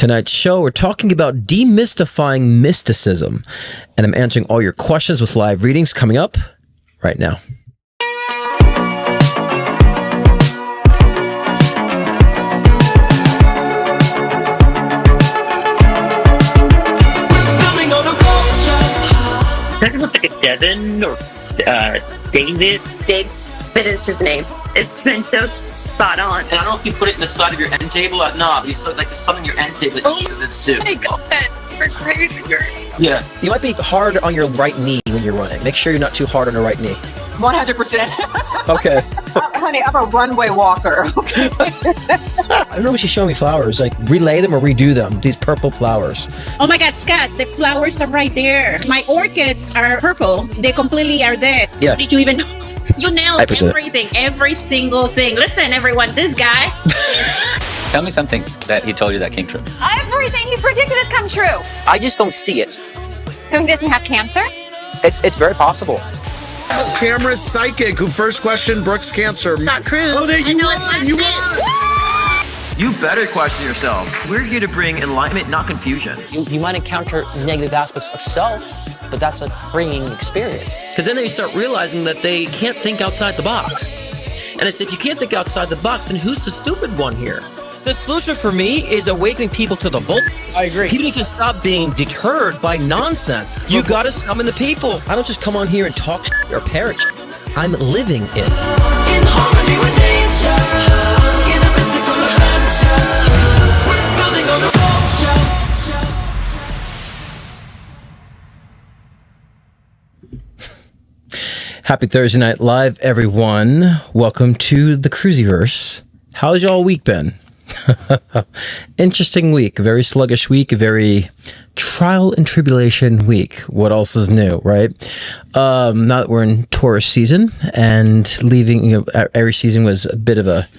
Tonight's show, we're talking about demystifying mysticism, and I'm answering all your questions with live readings coming up right now. Doesn't look like a Devin or David. David is his name. It's been so spot on. And I don't know if you put it in the side of your end table or not. You like to summon your end table this too. My God, you're crazy. Yeah. You might be hard on your right knee when you're running. Make sure you're not too hard on the right knee. 100%. Okay. Honey, I'm a runway walker. Okay. I don't know what she's showing me flowers. Like, relay them or redo them. These purple flowers. Oh my God, Scott, the flowers are right there. My orchids are purple. They completely are dead. Yeah. Did you even know? You nailed 100%. everything, every single thing. Listen, everyone, this guy. Tell me something that he told you that came true. Everything he's predicted has come true. I just don't see it. Who doesn't have cancer? It's very possible. Camera's psychic who first questioned Brooke's cancer. Scott Cruz. Oh, there you know are. it's You last won. You better question yourself. We're here to bring enlightenment, not confusion. You might encounter negative aspects of self, but that's a freeing experience. Because then they start realizing that they can't think outside the box. And it's if you can't think outside the box, then who's the stupid one here? The solution for me is awakening people to the bull. I agree. People need to stop being deterred by nonsense. You gotta summon the people. I don't just come on here and talk or parrot. I'm living it. In harmony with nature, in a mystical adventure, we're building on the Happy Thursday Night Live, everyone. Welcome to the Cruisyverse. How's y'all week been? Interesting week, a very sluggish week, a very trial and tribulation week. What else is new, right? Now that we're in Taurus season and leaving, every season was a bit of a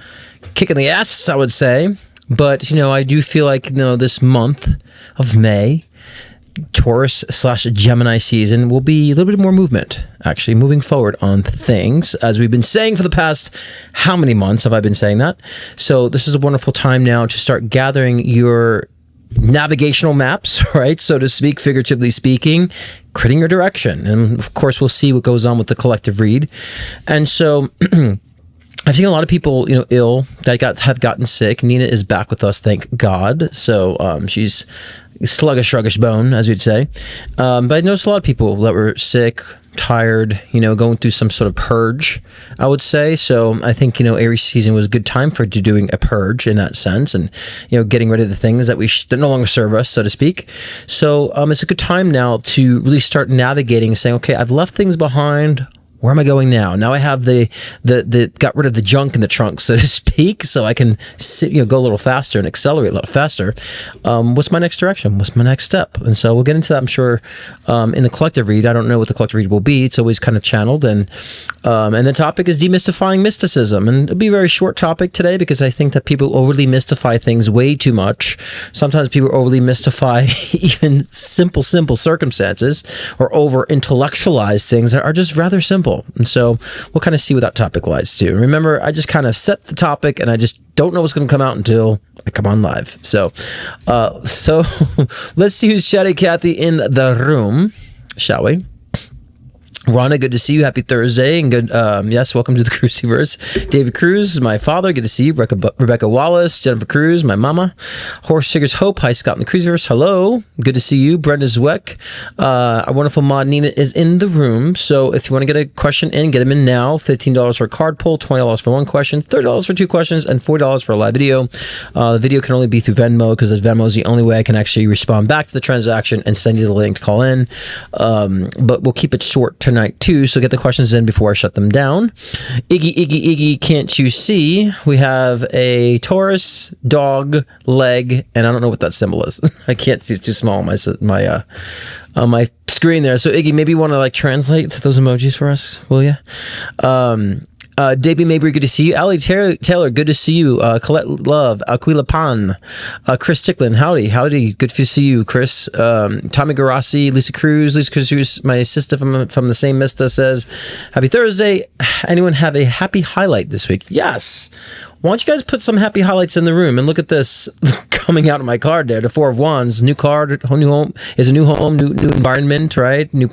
kick in the ass, I would say. But, I do feel like, this month of May, Taurus/Gemini season will be a little bit more movement, actually moving forward on things, as we've been saying for the past, how many months have I been saying that? So this is a wonderful time now to start gathering your navigational maps, right? So to speak, figuratively speaking, creating your direction. And of course, we'll see what goes on with the collective read. And so I've seen a lot of people, ill, that have gotten sick. Nina is back with us, thank God. So she's sluggish bone, as you'd say. But I noticed a lot of people that were sick, tired, going through some sort of purge, I would say. So I think, Aries season was a good time for doing a purge in that sense and, getting rid of the things that that no longer serve us, so to speak. So it's a good time now to really start navigating, saying, okay, I've left things behind. Where am I going now? Now I have the got rid of the junk in the trunk, so to speak, so I can go a little faster and accelerate a little faster. What's my next direction? What's my next step? And so we'll get into that, I'm sure, in the collective read. I don't know what the collective read will be. It's always kind of channeled, and the topic is demystifying mysticism, and it'll be a very short topic today because I think that people overly mystify things way too much. Sometimes people overly mystify even simple circumstances or over intellectualize things that are just rather simple. And so we'll kind of see what that topic lies to. Remember, I just kind of set the topic and I just don't know what's going to come out until I come on live. So let's see who's chatting Kathy in the room, shall we? Rhonda, good to see you. Happy Thursday. And good, yes, welcome to the Cruisyverse. David Cruz, my father, good to see you. Rebecca Wallace, Jennifer Cruz, my mama. Horse Figures Hope, hi, Scott in the Cruisyverse. Hello, good to see you. Brenda Zweck, our wonderful mod Nina is in the room. So if you want to get a question in, get them in now. $15 for a card pull, $20 for one question, $30 for two questions, and $40 for a live video. The video can only be through Venmo because Venmo is the only way I can actually respond back to the transaction and send you the link to call in. But we'll keep it short tonight too, so get the questions in before I shut them down. Iggy, can't you see? We have a Taurus, dog, leg, and I don't know what that symbol is. I can't see, it's too small on my screen there. So Iggy, maybe you want to translate those emojis for us, will you? Davey Mabry, good to see you. Ali Taylor, good to see you. Colette Love, Aquila Pan, Chris Ticklin, howdy, good to see you, Chris. Tommy Garassi, Lisa Cruz, my sister from the same Mista says, happy Thursday. Anyone have a happy highlight this week? Yes. Why don't you guys put some happy highlights in the room and look at this coming out of my card there. The Four of Wands, new card, new home is a new home, new environment, right? New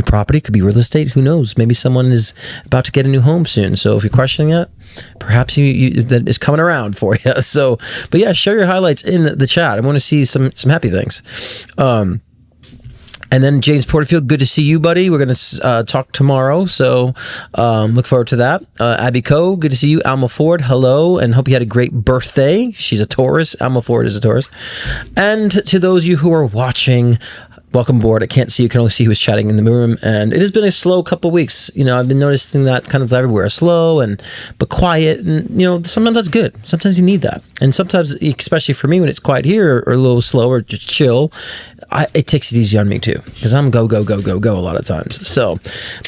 property, could be real estate. Who knows? Maybe someone is about to get a new home soon. So if you're questioning that, perhaps you that is coming around for you. So, but yeah, share your highlights in the chat. I want to see some happy things. And then James Porterfield, good to see you, buddy. We're going to talk tomorrow, so look forward to that. Abby Coe, good to see you. Alma Ford, hello, and hope you had a great birthday. She's a Taurus. Alma Ford is a Taurus. And to those of you who are watching, welcome aboard. I can't see you, can only see who was chatting in the room. And it has been a slow couple of weeks. You know, I've been noticing that kind of everywhere, slow but quiet. And, you know, sometimes that's good. Sometimes you need that. And sometimes, especially for me, when it's quiet here or a little slower, just chill, it takes it easy on me too, because I'm go a lot of times. So,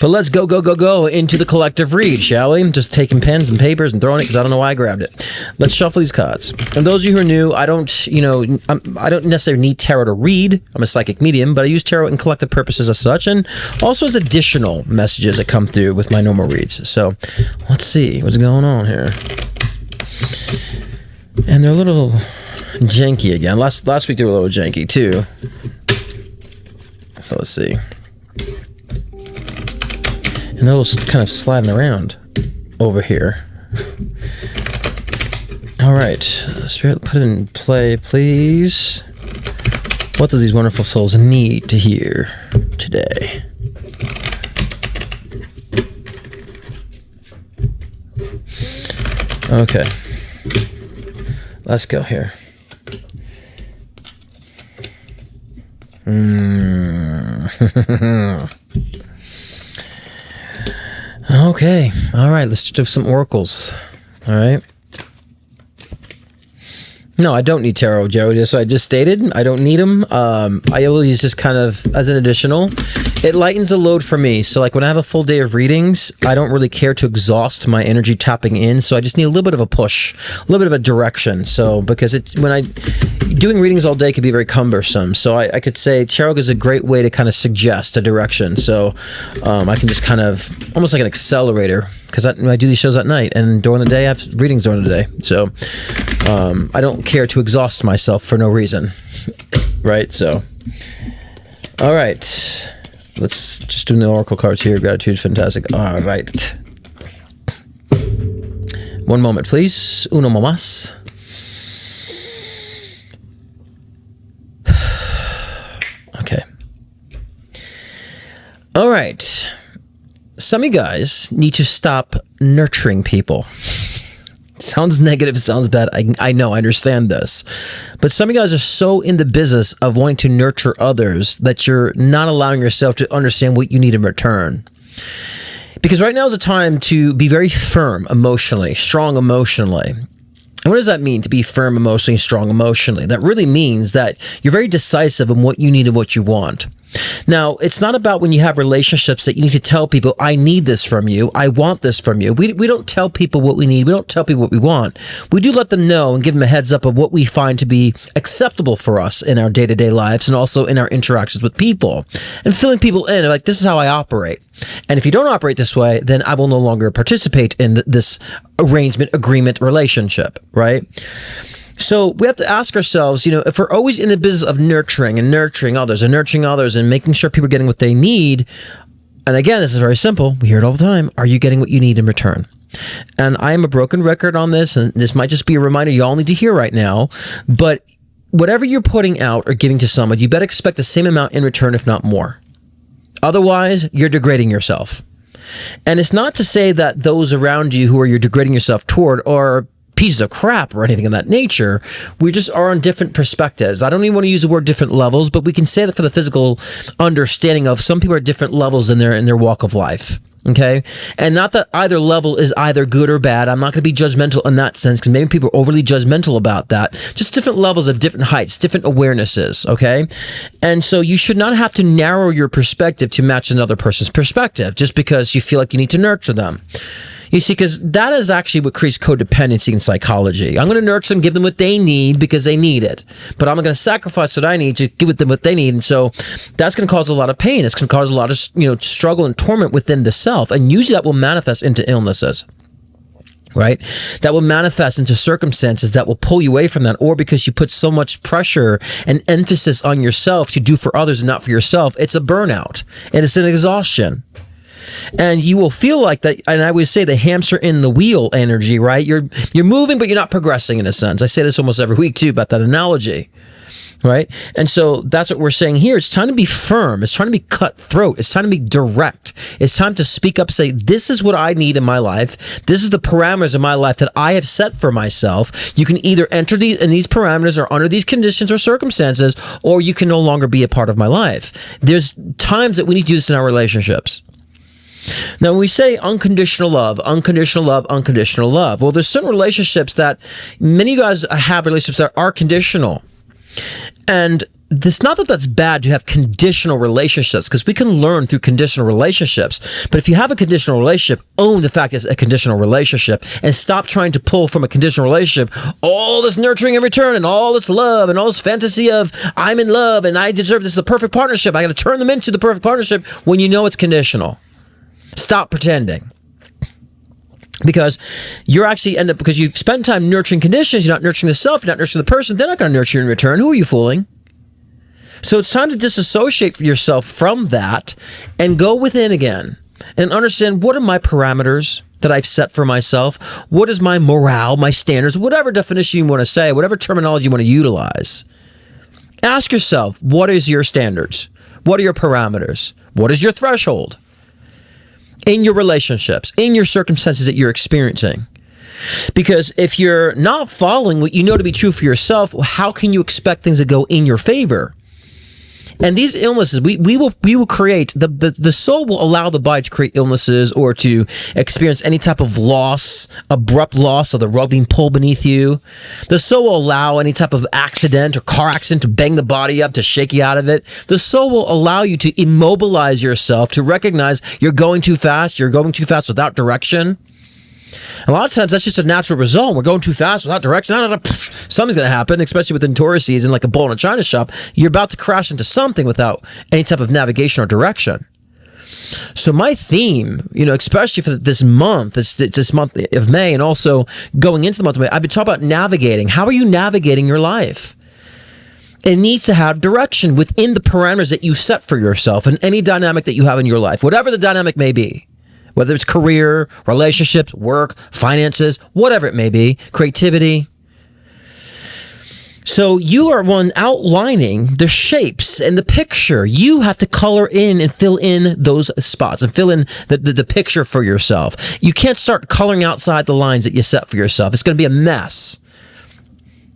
but let's go into the collective read, shall we? Just taking pens and papers and throwing it because I don't know why I grabbed it. Let's shuffle these cards. And those of you who are new, I don't necessarily need tarot to read. I'm a psychic medium, but I use tarot in collective purposes as such, and also as additional messages that come through with my normal reads. So, let's see what's going on here. And they're a little janky again. Last week they were a little janky too. So let's see. And they're all kind of sliding around over here. All right, Spirit, put it in play, please. What do these wonderful souls need to hear today? Okay. Let's go here. Okay. All right. Let's do some oracles. All right. No, I don't need tarot, Joe. That's what I just stated. I don't need them. I always just kind of, as an additional, it lightens the load for me. So like when I have a full day of readings, I don't really care to exhaust my energy tapping in. So I just need a little bit of a push, a little bit of a direction. So because doing readings all day can be very cumbersome. So I could say tarot is a great way to kind of suggest a direction. So I can just kind of, almost like an accelerator, because I do these shows at night, and during the day I have readings during the day. So I don't care to exhaust myself for no reason, right? So, all right, let's just do the oracle cards here. Gratitude, fantastic. All right, one moment, please. Uno más. Okay. All right. Some of you guys need to stop nurturing people. Sounds negative, sounds bad. I know, I understand this. But some of you guys are so in the business of wanting to nurture others that you're not allowing yourself to understand what you need in return. Because right now is a time to be very firm emotionally, strong emotionally. And what does that mean, to be firm emotionally, strong emotionally? That really means that you're very decisive in what you need and what you want. Now, it's not about when you have relationships that you need to tell people, I need this from you, I want this from you. We don't tell people what we need, we don't tell people what we want. We do let them know and give them a heads up of what we find to be acceptable for us in our day-to-day lives and also in our interactions with people. And filling people in, like, this is how I operate. And if you don't operate this way, then I will no longer participate in this arrangement, agreement, relationship, right? So we have to ask ourselves, if we're always in the business of nurturing others and making sure people are getting what they need, and again, this is very simple, we hear it all the time, are you getting what you need in return? And I am a broken record on this, and this might just be a reminder you all need to hear right now, but whatever you're putting out or giving to someone, you better expect the same amount in return, if not more. Otherwise, you're degrading yourself. And it's not to say that those around you who you're degrading yourself toward are pieces of crap or anything of that nature. We just are on different perspectives. I don't even want to use the word different levels, but we can say that for the physical understanding of some people are at different levels in their walk of life. Okay? And not that either level is either good or bad. I'm not going to be judgmental in that sense, because maybe people are overly judgmental about that. Just different levels of different heights, different awarenesses. Okay? And so you should not have to narrow your perspective to match another person's perspective just because you feel like you need to nurture them. You see, because that is actually what creates codependency in psychology. I'm going to nurture them, give them what they need because they need it. But I'm going to sacrifice what I need to give them what they need. And so that's going to cause a lot of pain. It's going to cause a lot of struggle and torment within the self. And usually that will manifest into illnesses. right? That will manifest into circumstances that will pull you away from that, or because you put so much pressure and emphasis on yourself to do for others and not for yourself. It's a burnout and it's an exhaustion. And you will feel like that, and I would say the hamster in the wheel energy, right? You're moving, but you're not progressing in a sense. I say this almost every week too about that analogy, right? And so that's what we're saying here. It's time to be firm. It's time to be cutthroat. It's time to be direct. It's time to speak up, say, this is what I need in my life. This is the parameters of my life that I have set for myself. You can either enter in these parameters or under these conditions or circumstances, or you can no longer be a part of my life. There's times that we need to do this in our relationships. Now, when we say unconditional love, unconditional love, unconditional love, well, there's certain relationships that many of you guys have relationships that are conditional. And it's not that that's bad to have conditional relationships, because we can learn through conditional relationships. But if you have a conditional relationship, own the fact it's a conditional relationship and stop trying to pull from a conditional relationship all this nurturing in return and all this love and all this fantasy of I'm in love and I deserve this is the perfect partnership. I got to turn them into the perfect partnership when you know it's conditional. Stop pretending. Because you're actually end up, because you've spent time nurturing conditions, you're not nurturing the self, you're not nurturing the person, they're not going to nurture you in return. Who are you fooling? So it's time to disassociate yourself from that and go within again and understand, what are my parameters that I've set for myself? What is my morale, my standards, whatever definition you want to say, whatever terminology you want to utilize. Ask yourself, what is your standards? What are your parameters? What is your threshold? In your relationships, in your circumstances that you're experiencing. Because if you're not following what you know to be true for yourself, how can you expect things to go in your favor? And these illnesses, we will create, the soul will allow the body to create illnesses or to experience any type of loss, abrupt loss of the rug being pulled beneath you. The soul will allow any type of accident or car accident to bang the body up, to shake you out of it. The soul will allow you to immobilize yourself, to recognize you're going too fast without direction. A lot of times that's just a natural result. We're going too fast without direction. Something's going to happen, especially within tourist season, like a bull in a china shop. You're about to crash into something without any type of navigation or direction. So my theme, especially for this month, this month of May, and also going into the month of May, I've been talking about navigating. How are you navigating your life? It needs to have direction within the parameters that you set for yourself and any dynamic that you have in your life, whatever the dynamic may be. Whether it's career, relationships, work, finances, whatever it may be, creativity. So you are one outlining the shapes and the picture. You have to color in and fill in those spots and fill in the picture for yourself. You can't start coloring outside the lines that you set for yourself. It's going to be a mess.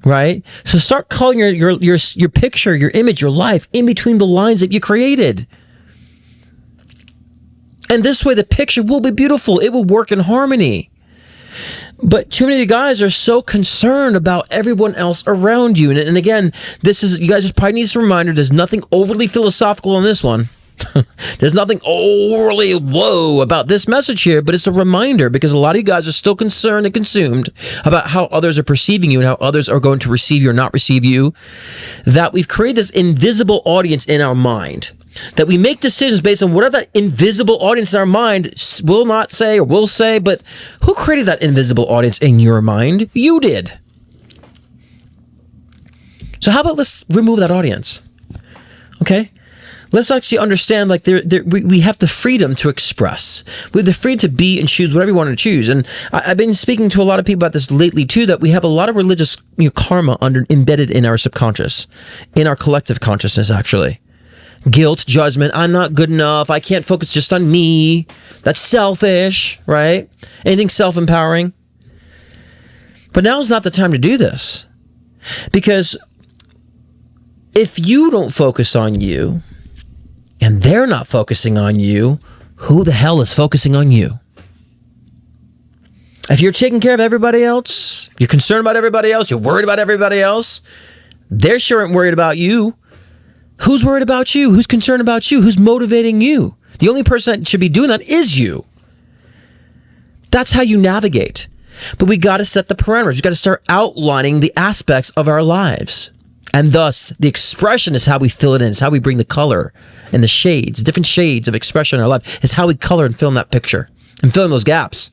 Right? So start coloring your picture, your image, your life in between the lines that you created. And this way the picture will be beautiful. It will work in harmony. But too many guys are so concerned about everyone else around you. And again, you guys just probably need some reminder. There's nothing overly philosophical on this one. There's nothing overly whoa about this message here, but it's a reminder because a lot of you guys are still concerned and consumed about how others are perceiving you and how others are going to receive you or not receive you, that we've created this invisible audience in our mind. That we make decisions based on whatever that invisible audience in our mind will not say or will say, but who created that invisible audience in your mind? You did. So how about let's remove that audience? Okay? Let's actually understand we have the freedom to express. We have the freedom to be and choose whatever we want to choose. And I've been speaking to a lot of people about this lately too, that we have a lot of religious karma embedded in our subconscious, in our collective consciousness actually. Guilt, judgment, I'm not good enough, I can't focus just on me. That's selfish, right? Anything self-empowering. But now's not the time to do this. Because if you don't focus on you, and they're not focusing on you, who the hell is focusing on you? If you're taking care of everybody else, you're concerned about everybody else, you're worried about everybody else, they sure aren't worried about you. Who's worried about you? Who's concerned about you? Who's motivating you? The only person that should be doing that is you. That's how you navigate. But we got to set the parameters. We got to start outlining the aspects of our lives. And thus, the expression is how we fill it in. It's how we bring the color and the shades, different shades of expression in our life. It's how we color and fill in that picture and fill in those gaps.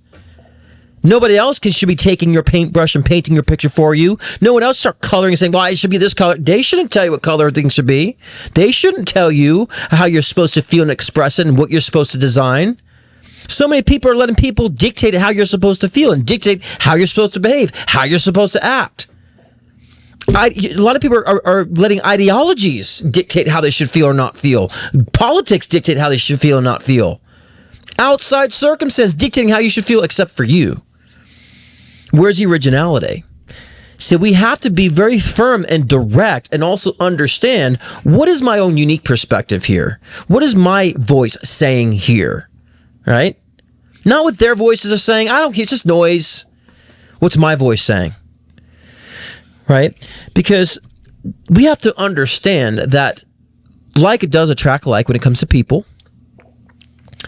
Nobody else should be taking your paintbrush and painting your picture for you. No one else start coloring and saying, well, it should be this color. They shouldn't tell you what color things should be. They shouldn't tell you how you're supposed to feel and express it and what you're supposed to design. So many people are letting people dictate how you're supposed to feel and dictate how you're supposed to behave, how you're supposed to act. A lot of people are letting ideologies dictate how they should feel or not feel. Politics dictate how they should feel or not feel. Outside circumstance dictating how you should feel except for you. Where's the originality? So we have to be very firm and direct and also understand what is my own unique perspective here? What is my voice saying here? Right? Not what their voices are saying. I don't care. It's just noise. What's my voice saying? Right? Because we have to understand that like it does attract like when it comes to people.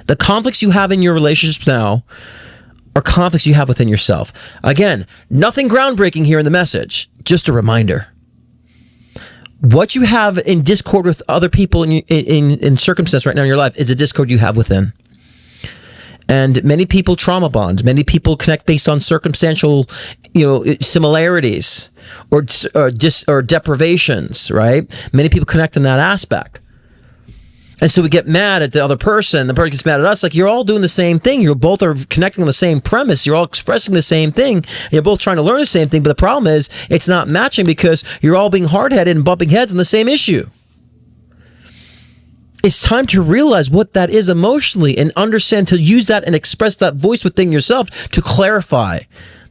The conflicts you have in your relationships now are conflicts you have within yourself. Again, nothing groundbreaking here in the message. Just a reminder. What you have in discord with other people in circumstance right now in your life is a discord you have within. And many people trauma bond. Many people connect based on circumstantial, similarities or deprivations, right? Many people connect in that aspect. And so we get mad at the other person. The person gets mad at us. Like, you're all doing the same thing. You're both are connecting on the same premise. You're all expressing the same thing. You're both trying to learn the same thing. But the problem is it's not matching because you're all being hard-headed and bumping heads on the same issue. It's time to realize what that is emotionally and understand to use that and express that voice within yourself to clarify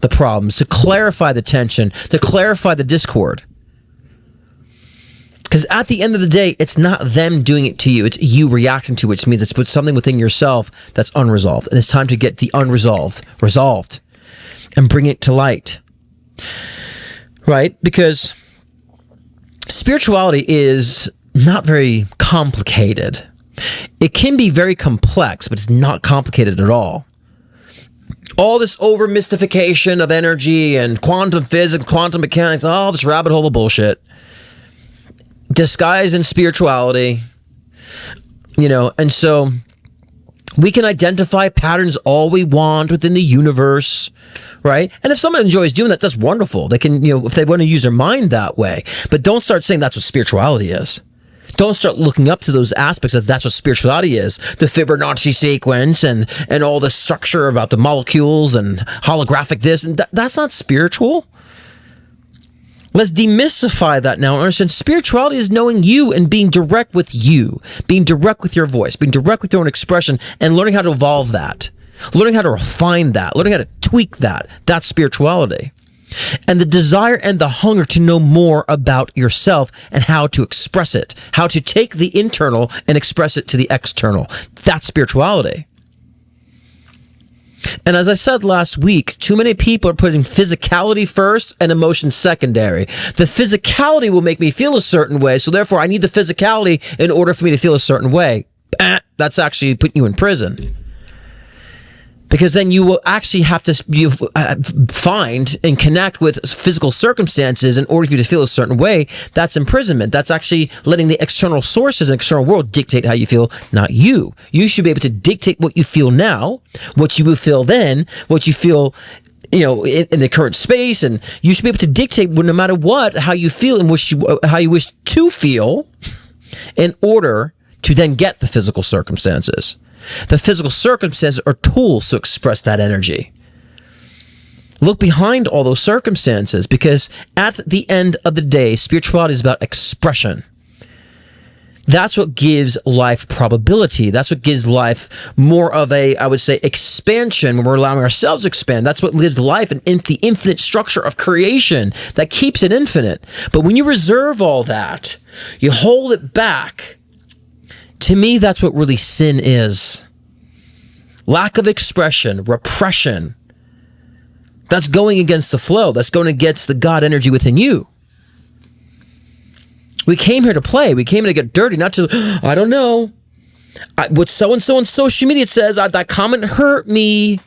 the problems, to clarify the tension, to clarify the discord. Because at the end of the day, it's not them doing it to you. It's you reacting to it, which means it's something within yourself that's unresolved. And it's time to get the unresolved resolved and bring it to light. Right? Because spirituality is not very complicated. It can be very complex, but it's not complicated at all. All this over mystification of energy and quantum physics, quantum mechanics, all this rabbit hole of bullshit. Disguise in spirituality, and so we can identify patterns all we want within the universe, right? And if someone enjoys doing that, that's wonderful. They can, if they want to use their mind that way, but don't start saying that's what spirituality is. Don't start looking up to those aspects as that's what spirituality is. The Fibonacci sequence and all the structure about the molecules and holographic this, and that's not spiritual. Let's demystify that now and understand spirituality is knowing you and being direct with you, being direct with your voice, being direct with your own expression, and learning how to evolve that, learning how to refine that, learning how to tweak that. That's spirituality. And the desire and the hunger to know more about yourself and how to express it, how to take the internal and express it to the external. That's spirituality. And as I said last week, too many people are putting physicality first and emotion secondary. The physicality will make me feel a certain way, so therefore I need the physicality in order for me to feel a certain way. That's actually putting you in prison. Because then you will actually have to find and connect with physical circumstances in order for you to feel a certain way. That's imprisonment. That's actually letting the external sources and external world dictate how you feel, not you. You should be able to dictate what you feel now, what you will feel then, what you feel in the current space, and you should be able to dictate no matter what how you feel and how you wish to feel in order to then get the physical circumstances. The physical circumstances are tools to express that energy. Look behind all those circumstances, because at the end of the day, spirituality is about expression. That's what gives life probability. That's what gives life more of a, I would say, expansion when we're allowing ourselves to expand. That's what lives life in the infinite structure of creation that keeps it infinite. But when you reserve all that, you hold it back. To me, that's what really sin is. Lack of expression, repression. That's going against the flow. That's going against the God energy within you. We came here to play. We came here to get dirty, not to, I don't know. What so-and-so on social media says, that comment hurt me.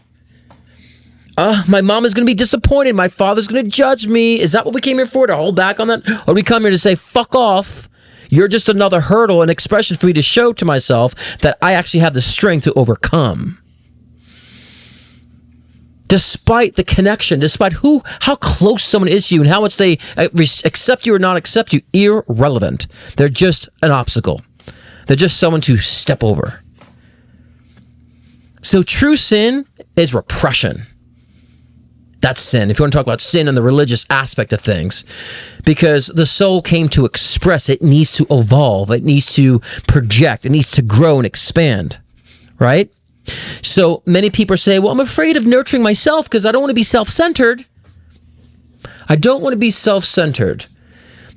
My mom is going to be disappointed. My father's going to judge me. Is that what we came here for, to hold back on that? Or we come here to say, fuck off. You're just another hurdle, an expression for me to show to myself that I actually have the strength to overcome. despite the connection, despite how close someone is to you and how much they accept you or not accept you, irrelevant. They're just an obstacle. They're just someone to step over. So true sin is repression. That's sin. If you want to talk about sin and the religious aspect of things, because the soul came to express, it needs to evolve, it needs to project, it needs to grow and expand, right? So many people say, well, I'm afraid of nurturing myself because I don't want to be self-centered. I don't want to be self-centered.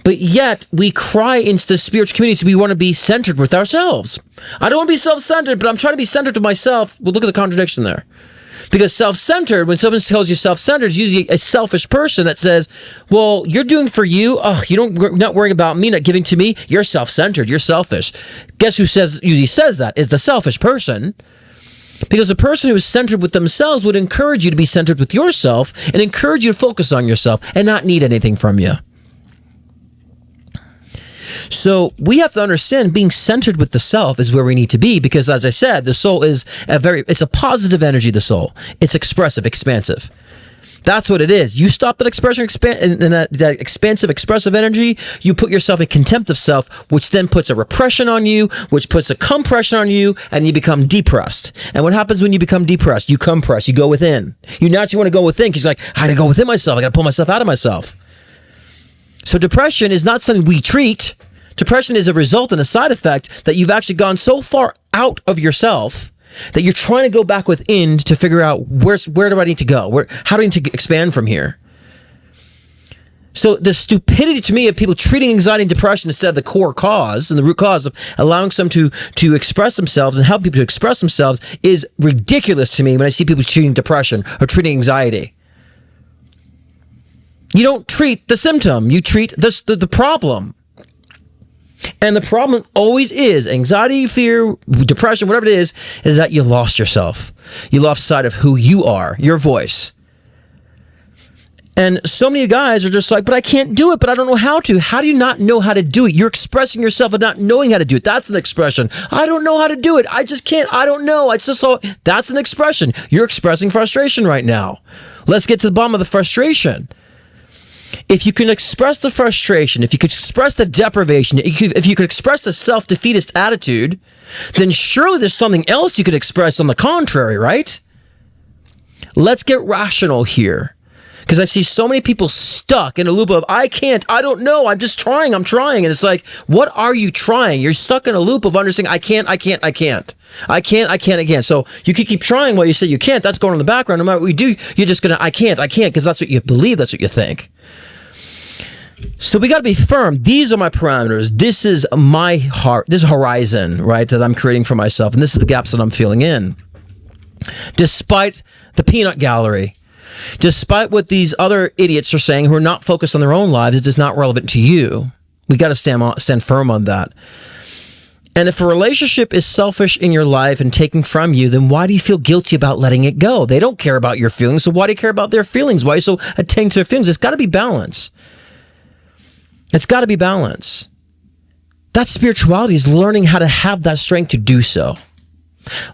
But yet we cry into the spiritual community, we want to be centered with ourselves. I don't want to be self-centered, but I'm trying to be centered with myself. Well, look at the contradiction there. Because self-centered, when someone tells you self-centered, it's usually a selfish person that says, well, you're doing for you. Oh, you're not worrying about me, not giving to me. You're self-centered. You're selfish. Guess who usually says that is the selfish person. Because a person who is centered with themselves would encourage you to be centered with yourself and encourage you to focus on yourself and not need anything from you. So we have to understand being centered with the self is where we need to be, because as I said, the soul is it's a positive energy, the soul. It's expressive, expansive. That's what it is. You stop that expression, that expansive, expressive energy, you put yourself in contempt of self, which then puts a repression on you, which puts a compression on you, and you become depressed. And what happens when you become depressed? You compress, you go within. You naturally want to go within, because you're like, I gotta go within myself, I gotta pull myself out of myself. So depression is not something we treat. Depression is a result and a side effect that you've actually gone so far out of yourself that you're trying to go back within to figure out where do I need to go? How do I need to expand from here? So the stupidity to me of people treating anxiety and depression instead of the core cause and the root cause of allowing some to express themselves and help people to express themselves is ridiculous to me when I see people treating depression or treating anxiety. You don't treat the symptom, you treat the problem. And the problem always is anxiety, fear, depression, whatever it is that you lost yourself. You lost sight of who you are, your voice. And so many guys are just like, but I can't do it, but I don't know how to. How do you not know how to do it? You're expressing yourself and not knowing how to do it. That's an expression. I don't know how to do it. I just can't. I don't know. It's just so. That's an expression. You're expressing frustration right now. Let's get to the bottom of the frustration. If you can express the frustration, if you could express the deprivation, if you could express the self-defeatist attitude, then surely there's something else you could express on the contrary, right? Let's get rational here. Because I see so many people stuck in a loop of, I can't, I don't know, I'm just trying, I'm trying. And it's like, what are you trying? You're stuck in a loop of understanding, I can't. So you can keep trying while you say you can't. That's going on in the background. No matter what you do, you're just going to, I can't, because that's what you believe, that's what you think. So we got to be firm. These are my parameters. This is my heart, this horizon, right, that I'm creating for myself. And this is the gaps that I'm filling in. Despite the peanut gallery, despite what these other idiots are saying who are not focused on their own lives, it is not relevant to you. We got to stand firm on that. And if a relationship is selfish in your life and taking from you, then why do you feel guilty about letting it go? They don't care about your feelings, so why do you care about their feelings? Why are you so attending to their feelings? It's got to be balance. It's got to be balance. That spirituality is learning how to have that strength to do so.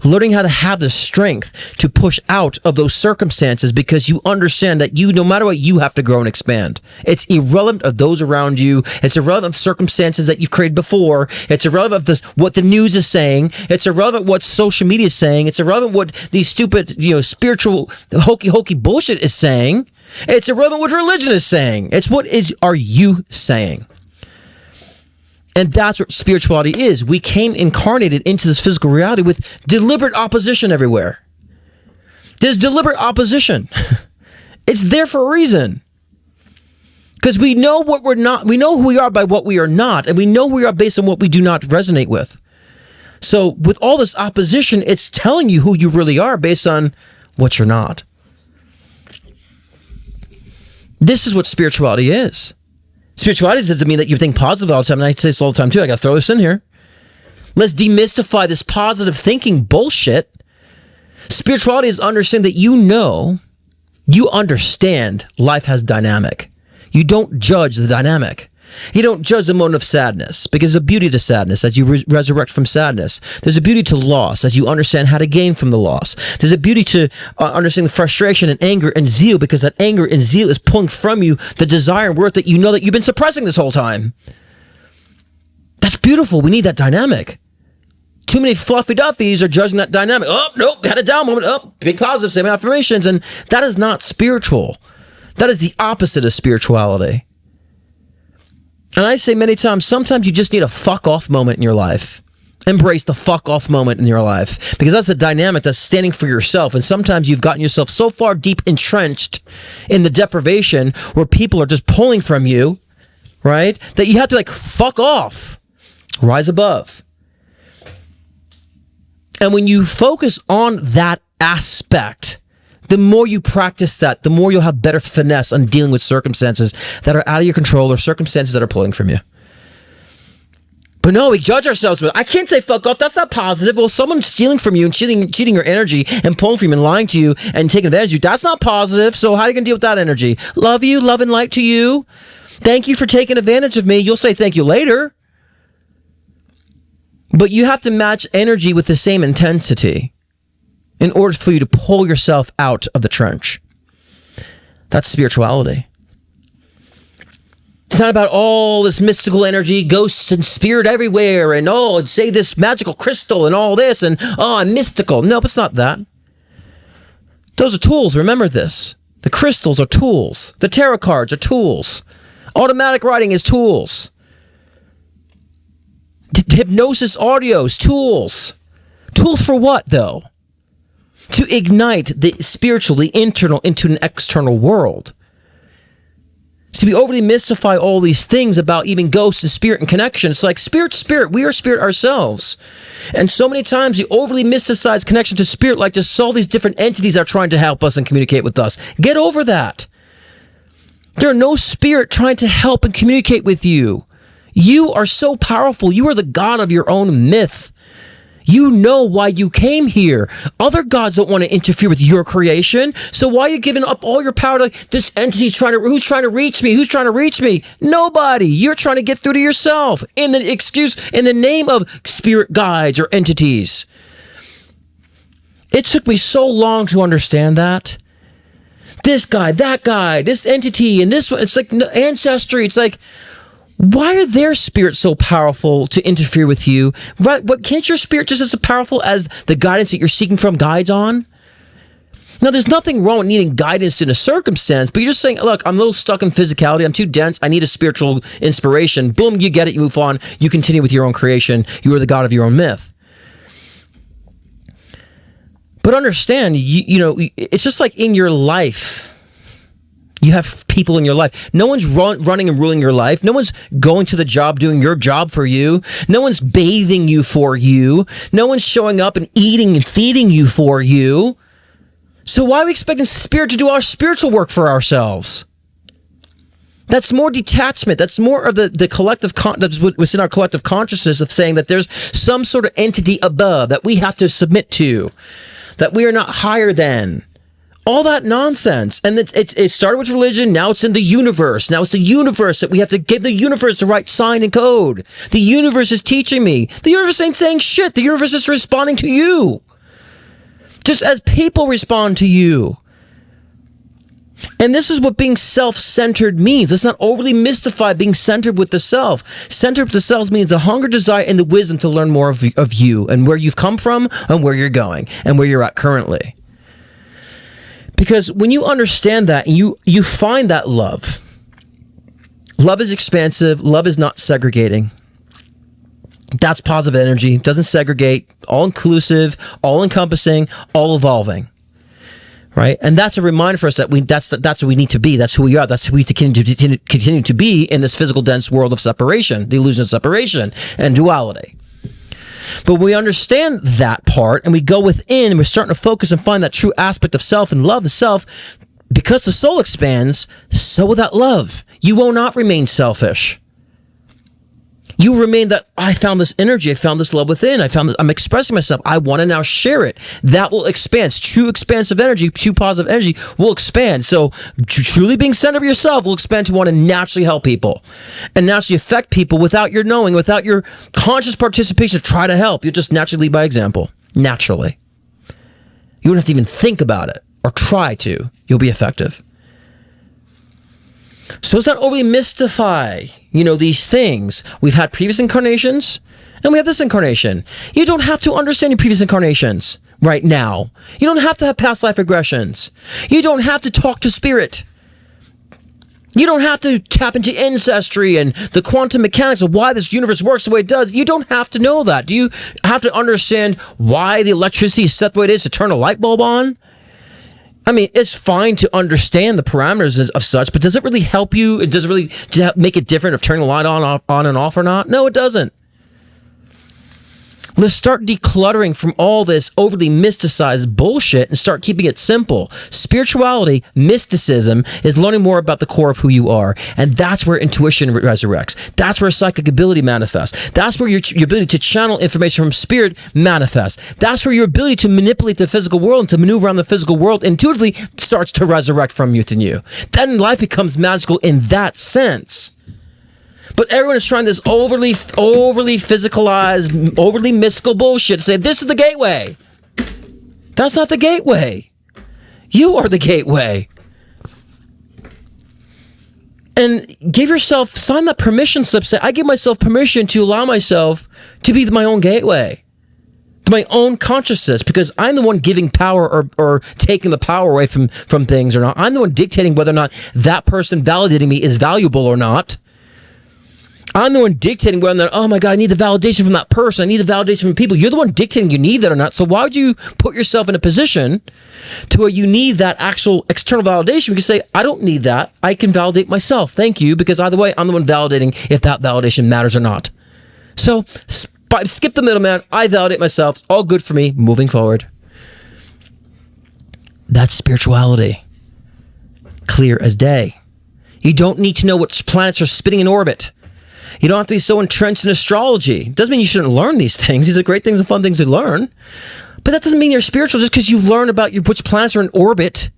Learning how to have the strength to push out of those circumstances because you understand that no matter what, you have to grow and expand. It's irrelevant of those around you. It's irrelevant of circumstances that you've created before. It's irrelevant of what the news is saying. It's irrelevant what social media is saying. It's irrelevant what these stupid, spiritual hokey bullshit is saying. It's irrelevant what religion is saying. It's are you saying? And that's what spirituality is. We came incarnated into this physical reality with deliberate opposition everywhere. There's deliberate opposition. It's there for a reason. Because we know what we're not. We know who we are by what we are not. And we know who we are based on what we do not resonate with. So with all this opposition, it's telling you who you really are based on what you're not. This is what spirituality is. Spirituality doesn't mean that you think positive all the time, and I say this all the time too. I got to throw this in here. Let's demystify this positive thinking bullshit. Spirituality is understanding that you understand life has dynamic. You don't judge the dynamic. You don't judge the moment of sadness, because there's a beauty to sadness as you resurrect from sadness. There's a beauty to loss as you understand how to gain from the loss. There's a beauty to understanding the frustration and anger and zeal, because that anger and zeal is pulling from you the desire and worth that you know that you've been suppressing this whole time. That's beautiful. We need that dynamic. Too many fluffy duffies are judging that dynamic. Oh, nope, had a down moment. Oh, big positive, same affirmations. And that is not spiritual. That is the opposite of spirituality. And I say many times, sometimes you just need a fuck off moment in your life. Embrace the fuck off moment in your life, because that's a dynamic that's standing for yourself. And sometimes you've gotten yourself so far deep entrenched in the deprivation where people are just pulling from you, right? That you have to fuck off, rise above. And when you focus on that aspect, the more you practice that, the more you'll have better finesse on dealing with circumstances that are out of your control or circumstances that are pulling from you. But no, we judge ourselves. I can't say fuck off. That's not positive. Well, someone's stealing from you and cheating your energy and pulling from you and lying to you and taking advantage of you. That's not positive. So how are you going to deal with that energy? Love you, love and light to you. Thank you for taking advantage of me. You'll say thank you later. But you have to match energy with the same intensity in order for you to pull yourself out of the trench. That's spirituality. It's not about all this mystical energy, ghosts and spirit everywhere, and and say this magical crystal and all this, and I'm mystical. Nope, it's not that. Those are tools. Remember this. The crystals are tools. The tarot cards are tools. Automatic writing is tools. Hypnosis audios, tools. Tools for what, though? To ignite the spiritual, the internal, into an external world. So we overly mystify all these things about even ghosts and spirit and connection. It's like spirit, we are spirit ourselves. And so many times we overly mysticize connection to spirit, like just all these different entities are trying to help us and communicate with us. Get over that. There are no spirit trying to help and communicate with you. You are so powerful. You are the god of your own myth. You know why you came here. Other gods don't want to interfere with your creation. So why are you giving up all your power to this entity who's trying to reach me? Who's trying to reach me? Nobody. You're trying to get through to yourself in the name of spirit guides or entities. It took me so long to understand that. This guy, that guy, this entity, and this one, it's like ancestry. It's like, why are their spirits so powerful to interfere with you? Right? What, can't your spirit just as powerful as the guidance that you're seeking from guides on? Now, there's nothing wrong with needing guidance in a circumstance, but you're just saying, look, I'm a little stuck in physicality. I'm too dense. I need a spiritual inspiration. Boom, you get it. You move on. You continue with your own creation. You are the god of your own myth. But understand, you know, it's just like in your life. You have people in your life. No one's running and ruling your life. No one's going to the job, doing your job for you. No one's bathing you for you. No one's showing up and eating and feeding you for you. So why are we expecting spirit to do our spiritual work for ourselves? That's more detachment. That's more of the collective, that's what's in our collective consciousness of saying that there's some sort of entity above that we have to submit to, that we are not higher than. All that nonsense. And it started with religion. Now it's in the universe. Now it's the universe that we have to give the universe the right sign and code. The universe is teaching me. The universe ain't saying shit. The universe is responding to you. Just as people respond to you. And this is what being self-centered means. Let's not overly mystify being centered with the self. Centered with the self means the hunger, desire, and the wisdom to learn more of you and where you've come from and where you're going and where you're at currently. Because when you understand that and you find that love is expansive. Love is not segregating. That's positive energy. It doesn't segregate. All inclusive, all encompassing, all evolving. Right? And that's a reminder for us that that's what we need to be. That's who we are. That's who we continue to be in this physical dense world of separation, the illusion of separation and duality. But when we understand that part and we go within and we're starting to focus and find that true aspect of self and love the self, because the soul expands, so will that love. You will not remain selfish. You remain that I found this energy, I found this love within, I'm expressing myself, I want to now share it. That will expand. True expansive energy, true positive energy will expand. So truly being centered of yourself will expand to want to naturally help people and naturally affect people without your knowing, without your conscious participation to try to help. You'll just naturally lead by example. Naturally. You don't have to even think about it or try to. You'll be effective. So let's not overly mystify, these things. We've had previous incarnations, and we have this incarnation. You don't have to understand your previous incarnations right now. You don't have to have past life regressions. You don't have to talk to spirit. You don't have to tap into ancestry and the quantum mechanics of why this universe works the way it does. You don't have to know that. Do you have to understand why the electricity is set the way it is to turn a light bulb on? I mean, it's fine to understand the parameters of such, but does it really help you? Does it really make it different if turning the light on and off or not? No, it doesn't. Let's start decluttering from all this overly mysticized bullshit and start keeping it simple. Spirituality, mysticism, is learning more about the core of who you are. And that's where intuition resurrects. That's where psychic ability manifests. That's where your ability to channel information from spirit manifests. That's where your ability to manipulate the physical world and to maneuver around the physical world intuitively starts to resurrect from within you. Then life becomes magical in that sense. But everyone is trying this overly physicalized, overly mystical bullshit to say, this is the gateway. That's not the gateway. You are the gateway. And sign that permission slip. Say, I give myself permission to allow myself to be my own gateway. To my own consciousness, because I'm the one giving power or taking the power away from things or not. I'm the one dictating whether or not that person validating me is valuable or not. I'm the one dictating whether or not, oh my God, I need the validation from that person. I need the validation from people. You're the one dictating you need that or not. So why would you put yourself in a position to where you need that actual external validation? You can say, I don't need that. I can validate myself. Thank you. Because either way, I'm the one validating if that validation matters or not. So skip the middleman. I validate myself. It's all good for me moving forward. That's spirituality. Clear as day. You don't need to know what planets are spinning in orbit. You don't have to be so entrenched in astrology. It doesn't mean you shouldn't learn these things. These are great things and fun things to learn. But that doesn't mean you're spiritual just because you learn about which planets are in orbit.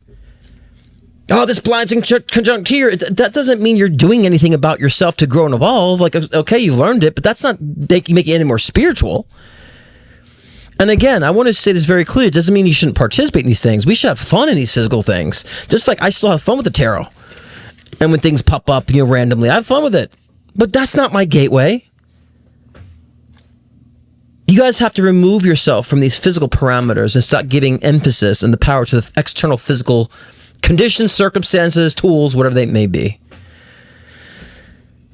Oh, this planet's in conjunct here. That doesn't mean you're doing anything about yourself to grow and evolve. Like, okay, you've learned it, but that's not making you any more spiritual. And again, I want to say this very clearly. It doesn't mean you shouldn't participate in these things. We should have fun in these physical things. Just like I still have fun with the tarot. And when things pop up, randomly, I have fun with it. But that's not my gateway. You guys have to remove yourself from these physical parameters and start giving emphasis and the power to the external physical conditions, circumstances, tools, whatever they may be.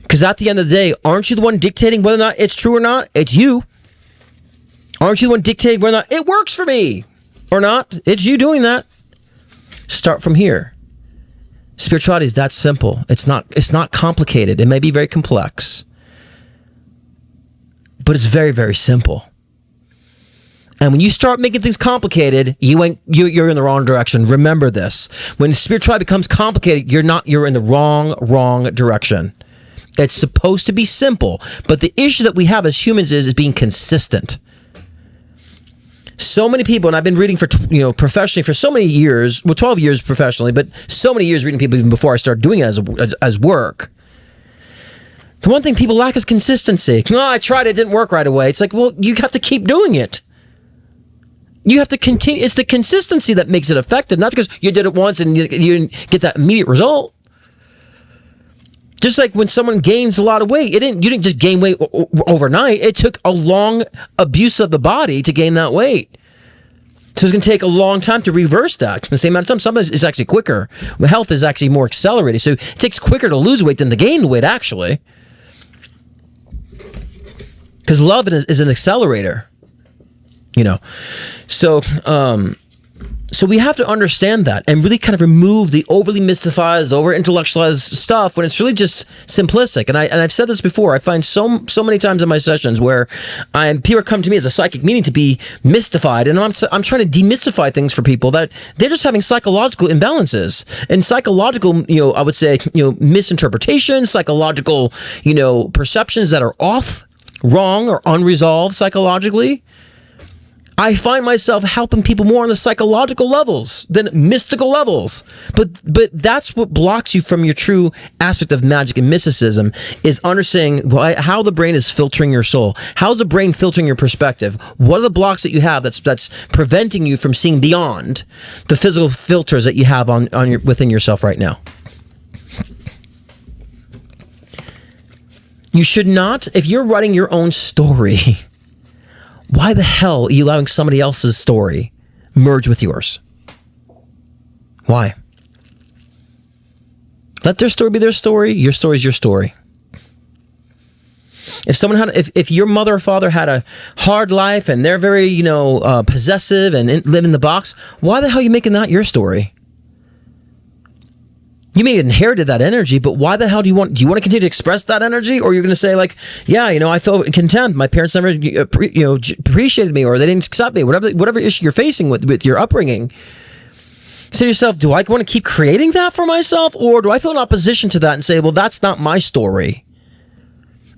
Because at the end of the day, aren't you the one dictating whether or not it's true or not? It's you. Aren't you the one dictating whether or not it works for me or not? It's you doing that. Start from here. Spirituality is that simple. It's not complicated. It may be very complex, but it's very, very simple. And when you start making things complicated, you're in the wrong direction. Remember this. When spirituality becomes complicated, you're in the wrong direction. It's supposed to be simple, but the issue that we have as humans is being consistent. So many people, and I've been reading for professionally for so many years, 12 years professionally, but so many years reading people even before I started doing it as work. The one thing people lack is consistency. No, I tried, it didn't work right away. It's like, well, you have to keep doing it. You have to continue. It's the consistency that makes it effective, not because you did it once and you didn't get that immediate result. Just like when someone gains a lot of weight, you didn't just gain weight overnight. It took a long abuse of the body to gain that weight. So it's going to take a long time to reverse that. The same amount of time. Sometimes it's actually quicker. Health is actually more accelerated. So it takes quicker to lose weight than to gain weight, actually. Because love is an accelerator. So So we have to understand that and really kind of remove the overly mystified, over intellectualized stuff when it's really just simplistic. And I've said this before. I find so many times in my sessions where people come to me as a psychic meaning to be mystified, and I'm trying to demystify things for people that they're just having psychological imbalances and psychological, I would say, misinterpretations, psychological, perceptions that are off, wrong, or unresolved psychologically. I find myself helping people more on the psychological levels than mystical levels. But that's what blocks you from your true aspect of magic and mysticism, is understanding how the brain is filtering your soul. How's the brain filtering your perspective? What are the blocks that you have that's preventing you from seeing beyond the physical filters that you have within yourself right now? You should not, if you're writing your own story, why the hell are you allowing somebody else's story merge with yours? Why? Let their story be their story. Your story is your story. If your mother or father had a hard life and they're very, possessive and live in the box, why the hell are you making that your story? You may have inherited that energy, but why the hell do you want to continue to express that energy? Or you're going to say like, yeah, I feel contempt. My parents never, appreciated me, or they didn't accept me, whatever issue you're facing with your upbringing. Say to yourself, do I want to keep creating that for myself? Or do I feel in opposition to that and say, well, that's not my story.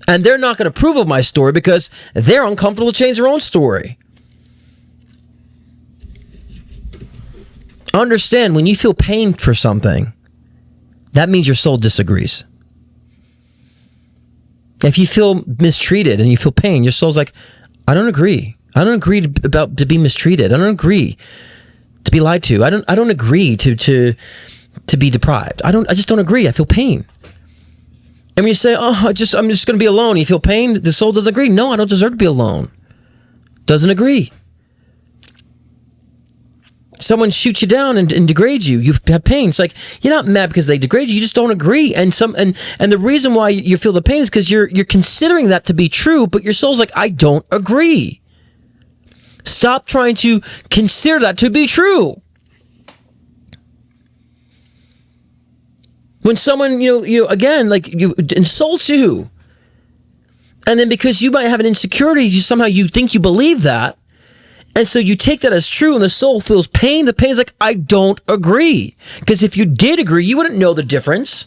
And they're not going to approve of my story because they're uncomfortable to change their own story. Understand, when you feel pain for something, that means your soul disagrees. If you feel mistreated and you feel pain, your soul's like, I don't agree. I don't agree to be mistreated. I don't agree to be lied to. I don't agree to be deprived. I just don't agree. I feel pain. And when you say, I'm just going to be alone, you feel pain, the soul doesn't agree. No, I don't deserve to be alone. Doesn't agree. Someone shoots you down and degrades you. You have pain. It's like, you're not mad because they degrade you. You just don't agree. And the reason why you feel the pain is because you're considering that to be true, but your soul's like, I don't agree. Stop trying to consider that to be true. When someone, again, like you insults you, and then because you might have an insecurity, you think you believe that. And so you take that as true, and the soul feels pain. The pain's like, I don't agree. Because if you did agree, you wouldn't know the difference.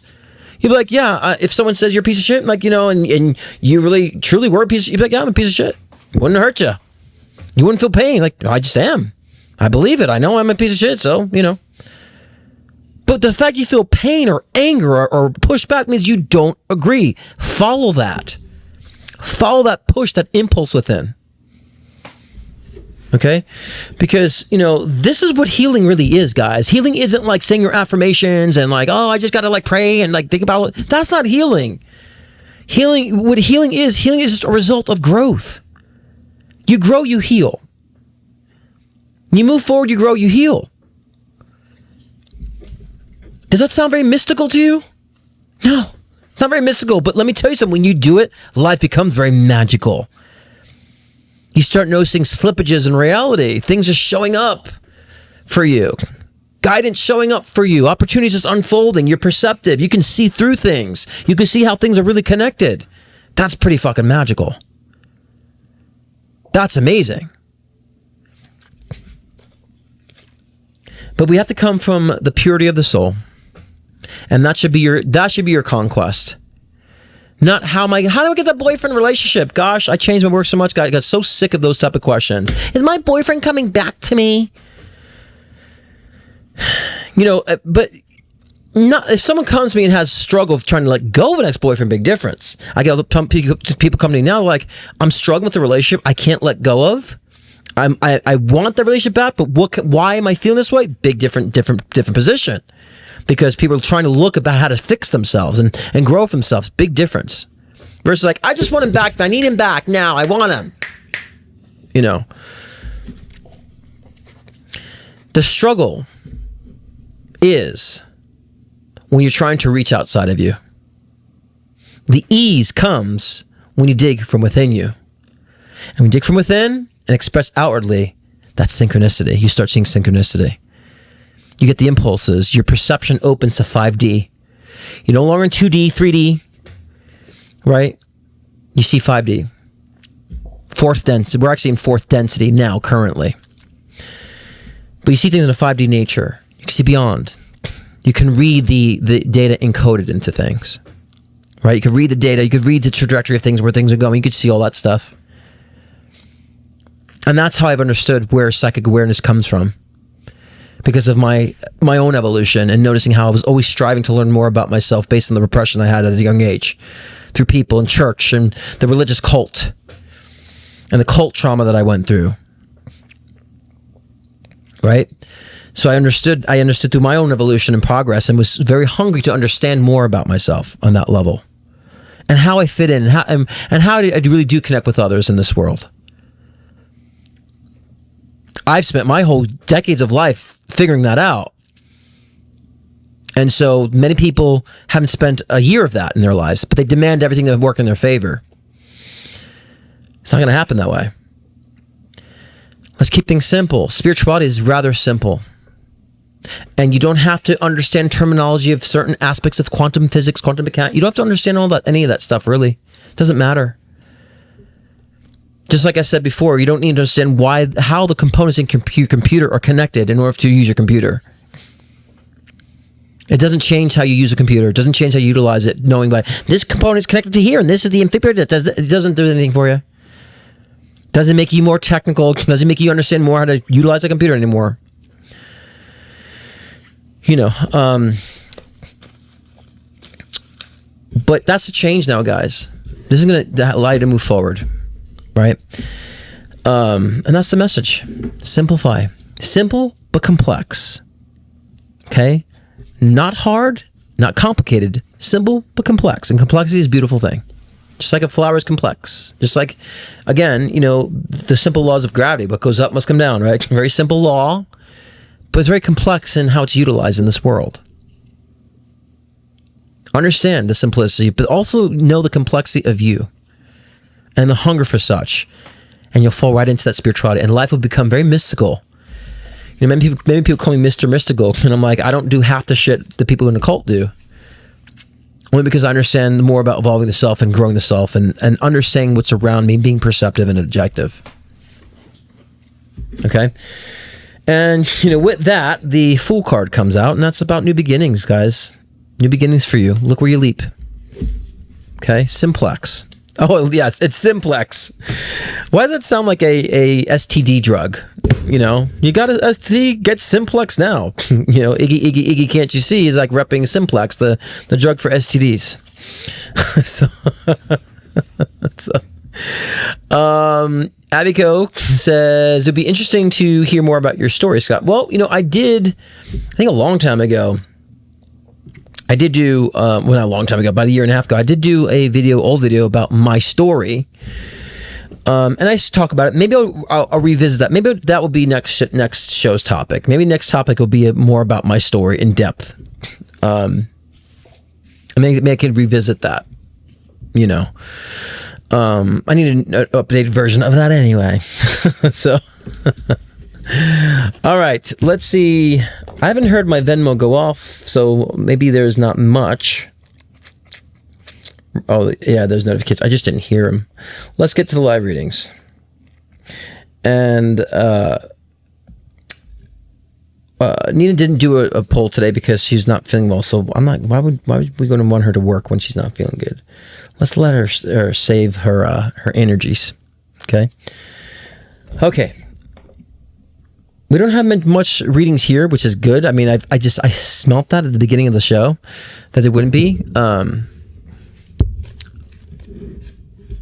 You'd be like, yeah, if someone says you're a piece of shit, like, and you really, truly were a piece of shit, you'd be like, yeah, I'm a piece of shit. It wouldn't hurt you. You wouldn't feel pain. Like, I just am. I believe it. I know I'm a piece of shit, so, But the fact you feel pain or anger or pushback means you don't agree. Follow that. Follow that push, that impulse within. Okay? Because, this is what healing really is, guys. Healing isn't like saying your affirmations and like, I just got to like pray and like think about it. That's not healing. What healing is just a result of growth. You grow, you heal. You move forward, you grow, you heal. Does that sound very mystical to you? No, it's not very mystical, but let me tell you something. When you do it, life becomes very magical. You start noticing slippages in reality. Things are showing up for you. Guidance showing up for you. Opportunities just unfolding. You're perceptive. You can see through things. You can see how things are really connected. That's pretty fucking magical. That's amazing. But we have to come from the purity of the soul. And that should be your conquest. Not how do I get that boyfriend relationship? Gosh, I changed my work so much. I got so sick of those type of questions. Is my boyfriend coming back to me? But not if someone comes to me and has struggle of trying to let go of an ex-boyfriend, big difference. I get people come to me now like, I'm struggling with the relationship I can't let go of. I want the relationship back, but why am I feeling this way? Big different position. Because people are trying to look about how to fix themselves and grow for themselves. Big difference. Versus like, I just want him back. I need him back now. I want him. The struggle is when you're trying to reach outside of you. The ease comes when you dig from within you. And when you dig from within and express outwardly, that's synchronicity. You start seeing synchronicity. You get the impulses. Your perception opens to 5D. You're no longer in 2D, 3D, right? You see 5D. Fourth density. We're actually in fourth density now, currently. But you see things in a 5D nature. You can see beyond. You can read the data encoded into things, right? You can read the data. You could read the trajectory of things, where things are going. You could see all that stuff. And that's how I've understood where psychic awareness comes from. Because of my own evolution and noticing how I was always striving to learn more about myself based on the repression I had at a young age through people in church and the religious cult and the cult trauma that I went through. Right? So I understood through my own evolution and progress and was very hungry to understand more about myself on that level and how I fit in and how I really do connect with others in this world. I've spent my whole decades of life figuring that out. And so many people haven't spent a year of that in their lives, but they demand everything to work in their favor. It's not going to happen that way. Let's keep things simple. Spirituality is rather simple. And you don't have to understand terminology of certain aspects of quantum physics, quantum mechanics. You don't have to understand any of that stuff, really. It doesn't matter. Just like I said before, you don't need to understand how the components in your computer are connected in order to use your computer. It doesn't change how you use a computer. It doesn't change how you utilize it, knowing this component is connected to here, and this is the infibulator. It doesn't do anything for you. Doesn't make you more technical. Doesn't make you understand more how to utilize a computer anymore. But that's a change now, guys. This is going to allow you to move forward. Right? And that's the message. Simplify. Simple, but complex. Okay? Not hard, not complicated. Simple, but complex. And complexity is a beautiful thing. Just like a flower is complex. Just like, again, the simple laws of gravity. What goes up must come down, right? Very simple law, but it's very complex in how it's utilized in this world. Understand the simplicity, but also know the complexity of you. And the hunger for such, and you'll fall right into that spirituality, and life will become very mystical. Many people call me Mr. Mystical, and I'm like, I don't do half the shit that people in the cult do. Only because I understand more about evolving the self and growing the self, and understanding what's around me, being perceptive and objective. Okay? And, with that, the Fool card comes out, and that's about new beginnings, guys. New beginnings for you. Look where you leap. Okay? Simplex. Oh, yes, it's Simplex. Why does that sound like a STD drug? You got a STD, get Simplex now. Iggy, can't you see? He's like repping Simplex, the drug for STDs. Abiko says, it'd be interesting to hear more about your story, Scott. Well, I think a long time ago, I did do, not a long time ago, about a year and a half ago, I did do a old video about my story. And I just talk about it. Maybe I'll revisit that. Maybe that will be next show's topic. Maybe next topic will be more about my story in depth. Maybe I could revisit that. I need an updated version of that anyway. So, all right, let's see. I haven't heard my Venmo go off, so maybe there's not much. Oh, yeah, there's notifications. I just didn't hear them. Let's get to the live readings. And Nina didn't do a poll today because she's not feeling well. So I'm like, why would we going to want her to work when she's not feeling good? Let's let her save her energies. Okay. Okay. We don't have much readings here, which is good. I mean, I smelt that at the beginning of the show that there wouldn't be.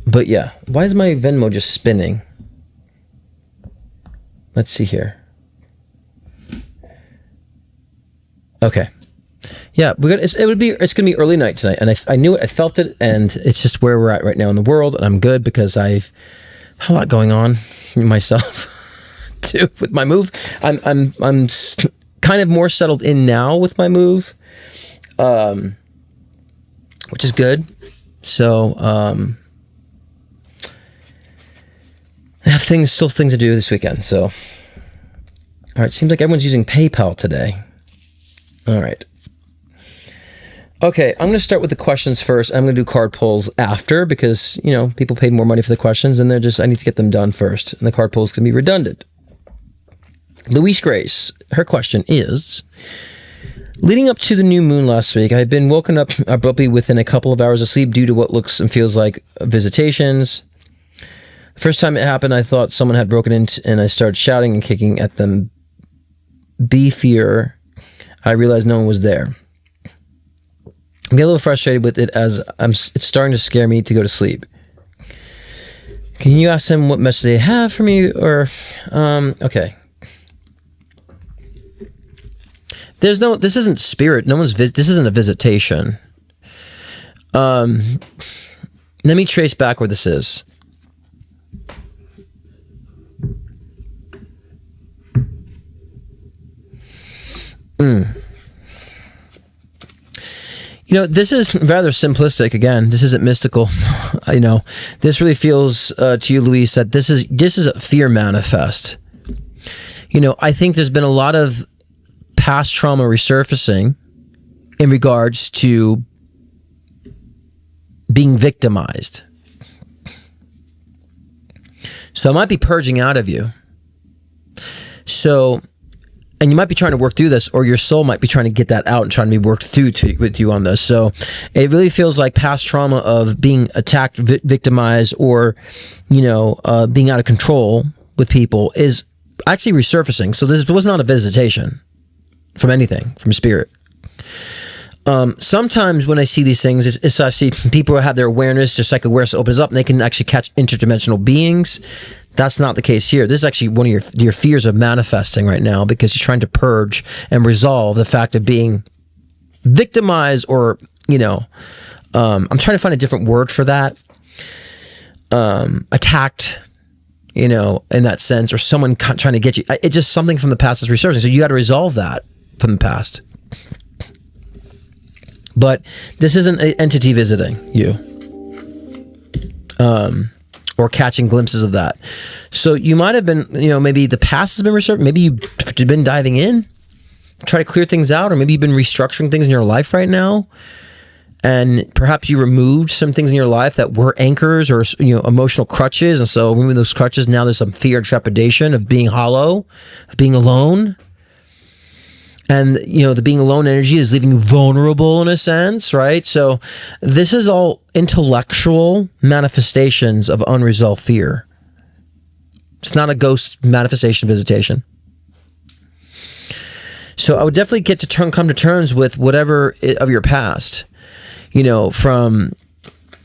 But yeah, why is my Venmo just spinning? Let's see here. Okay. Yeah, it's gonna be early night tonight, and I knew it, I felt it, and it's just where we're at right now in the world, and I'm good because I've had a lot going on myself too with my move. I'm kind of more settled in now with my move, which is good. So I have things to do this weekend. So all right, seems like everyone's using PayPal today. All right. Okay, I'm going to start with the questions first. I'm going to do card pulls after because, you know, people paid more money for the questions and I need to get them done first. And the card pulls can be redundant. Louise Grace, her question is, leading up to the new moon last week, I had been woken up abruptly within a couple of hours of sleep due to what looks and feels like visitations. The first time it happened, I thought someone had broken in and I started shouting and kicking at them. Fear. I realized no one was there. I get a little frustrated with it as it's starting to scare me to go to sleep. Can you ask them what message they have for me? Or, okay. This isn't spirit. This isn't a visitation. Let me trace back where this is. You know, this is rather simplistic. Again, this isn't mystical. You know, this really feels to you, Louise, that this is a fear manifest. You know, I think there's been a lot of past trauma resurfacing in regards to being victimized. So it might be purging out of you. So, and you might be trying to work through this, or your soul might be trying to get that out and trying to be worked through with you on this. So it really feels like past trauma of being attacked, victimized, or, you know, being out of control with people is actually resurfacing. So this was not a visitation from anything, from spirit. Sometimes when I see these things, it's I see people have their awareness, just like awareness opens up and they can actually catch interdimensional beings. That's not the case here. This is actually one of your fears of manifesting right now because you're trying to purge and resolve the fact of being victimized or, you know, I'm trying to find a different word for that. Attacked, you know, in that sense, or someone trying to get you. It's just something from the past that's resurfacing. So you got to resolve that from the past. But this isn't an entity visiting you. Or catching glimpses of that. So you might have been, you know, maybe the past has been resurfaced. Maybe you've been diving in, try to clear things out, or maybe you've been restructuring things in your life right now. And perhaps you removed some things in your life that were anchors or, you know, emotional crutches. And so removing those crutches, now there's some fear and trepidation of being hollow, of being alone. And, you know, the being alone energy is leaving you vulnerable in a sense, right? So this is all intellectual manifestations of unresolved fear. It's not a ghost manifestation visitation. So I would definitely get to come to terms with whatever of your past, you know, from,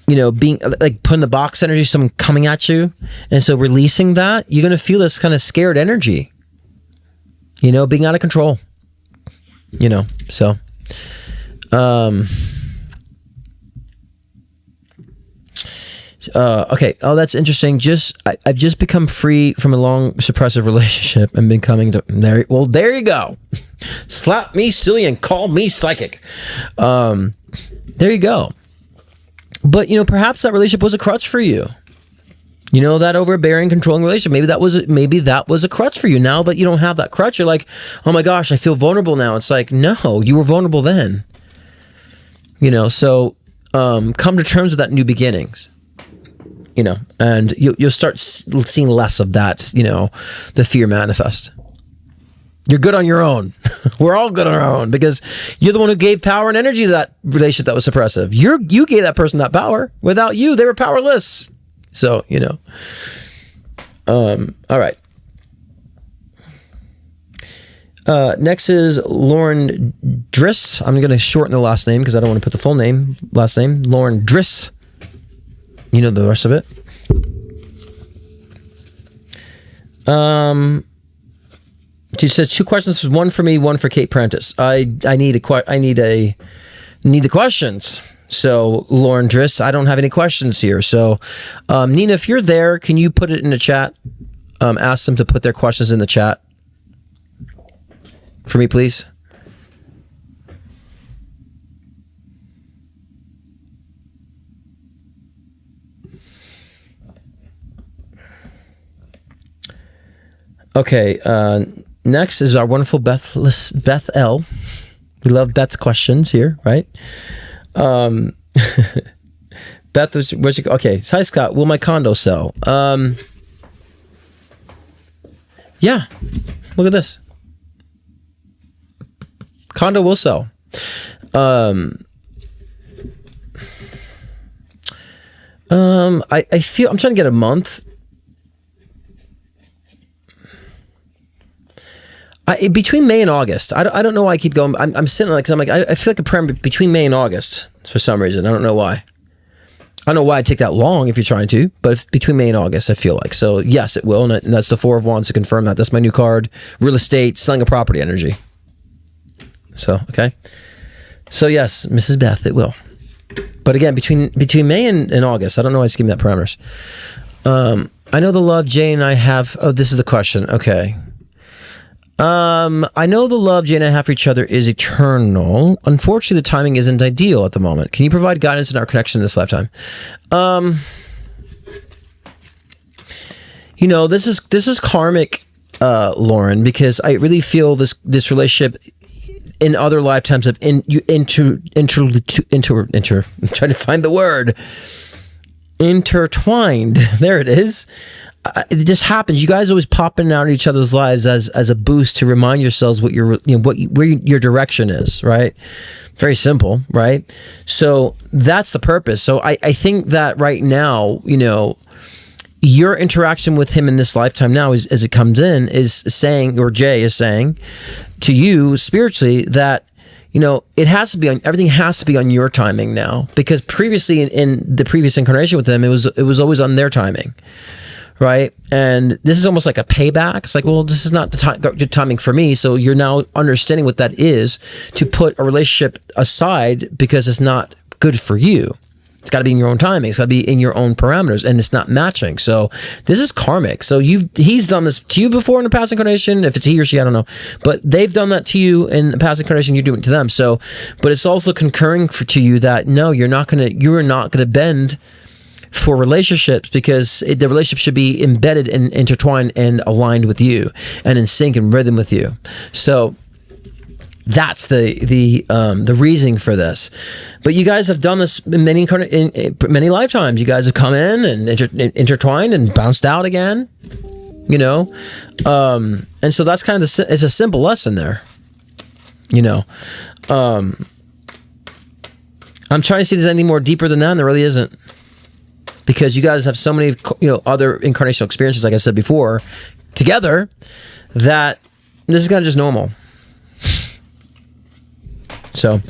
you know, being like putting the box energy, someone coming at you. And so releasing that, you're going to feel this kind of scared energy, you know, being out of control. You know, so, okay. Oh, that's interesting. I've just become free from a long suppressive relationship and been coming to there. Well, there you go. Slap me silly and call me psychic. There you go. But, you know, perhaps that relationship was a crutch for you. You know, that overbearing, controlling relationship. Maybe that was a crutch for you. Now that you don't have that crutch, you're like, oh my gosh, I feel vulnerable now. It's like, no, you were vulnerable then. You know, so come to terms with that new beginnings. You know, and you'll start seeing less of that, you know, the fear manifest. You're good on your own. We're all good on our own because you're the one who gave power and energy to that relationship that was suppressive. You gave that person that power. Without you, they were powerless. So, you know, all right. Next is Lauren Driss. I'm going to shorten the last name because I don't want to put the full last name. Lauren Driss. You know the rest of it. She says 2 questions, one for me, one for Kate Prentice. I need the questions. So, Lauren Driss, I don't have any questions here. So, Nina, if you're there, can you put it in the chat? Ask them to put their questions in the chat for me, please. Okay, next is our wonderful Beth L. We love Beth's questions here, right? Beth, okay. Hi, Scott. Will my condo sell? Yeah. Look at this. Condo will sell. I feel I'm trying to get a month. Between May and August. I don't know why I keep going. I'm sitting like, 'cause I'm like, I feel like a parameter between May and August for some reason. I don't know why. I don't know why it take that long if you're trying to, but it's between May and August, I feel like. So yes, it will. And that's the Four of Wands to confirm that. That's my new card. Real estate, selling a property energy. So, okay. So yes, Mrs. Beth, it will. But again, between May and August, I don't know why it's giving me that parameters. I know the love Jay and I have. Oh, this is the question. Okay. I know the love Jay and I have for each other is eternal. Unfortunately, the timing isn't ideal at the moment. Can you provide guidance in our connection in this lifetime? This is karmic, Lauren, because I really feel this relationship in other lifetimes of I'm trying to find the word. Intertwined. There it is. It just happens. You guys always pop in and out of each other's lives as a boost to remind yourselves where your direction is, right? Very simple, right? So that's the purpose. So I think that right now, your interaction with him in this lifetime now is, as it comes in, is saying, or Jay is saying to you spiritually that, it has to be on, everything has to be on your timing now, because previously in the previous incarnation with them, it was always on their timing. Right. And this is almost like a payback. It's like, well, this is not the good timing for me. So you're now understanding what that is, to put a relationship aside because it's not good for you. It's got to be in your own timing. It's got to be in your own parameters, and it's not matching. So this is karmic. So he's done this to you before in the past incarnation. If it's he or she, I don't know. But they've done that to you in the past incarnation. You're doing it to them. So, but it's also concurring to you that no, you're not gonna bend for relationships, because the relationship should be embedded and intertwined and aligned with you and in sync and rhythm with you. So that's the reasoning for this. But you guys have done this in many lifetimes. You guys have come in and intertwined and bounced out again. And so that's kind of it's a simple lesson there. I'm trying to see if there's anything more deeper than that, and there really isn't. Because you guys have so many, other incarnational experiences, like I said before, together, that this is kind of just normal. So,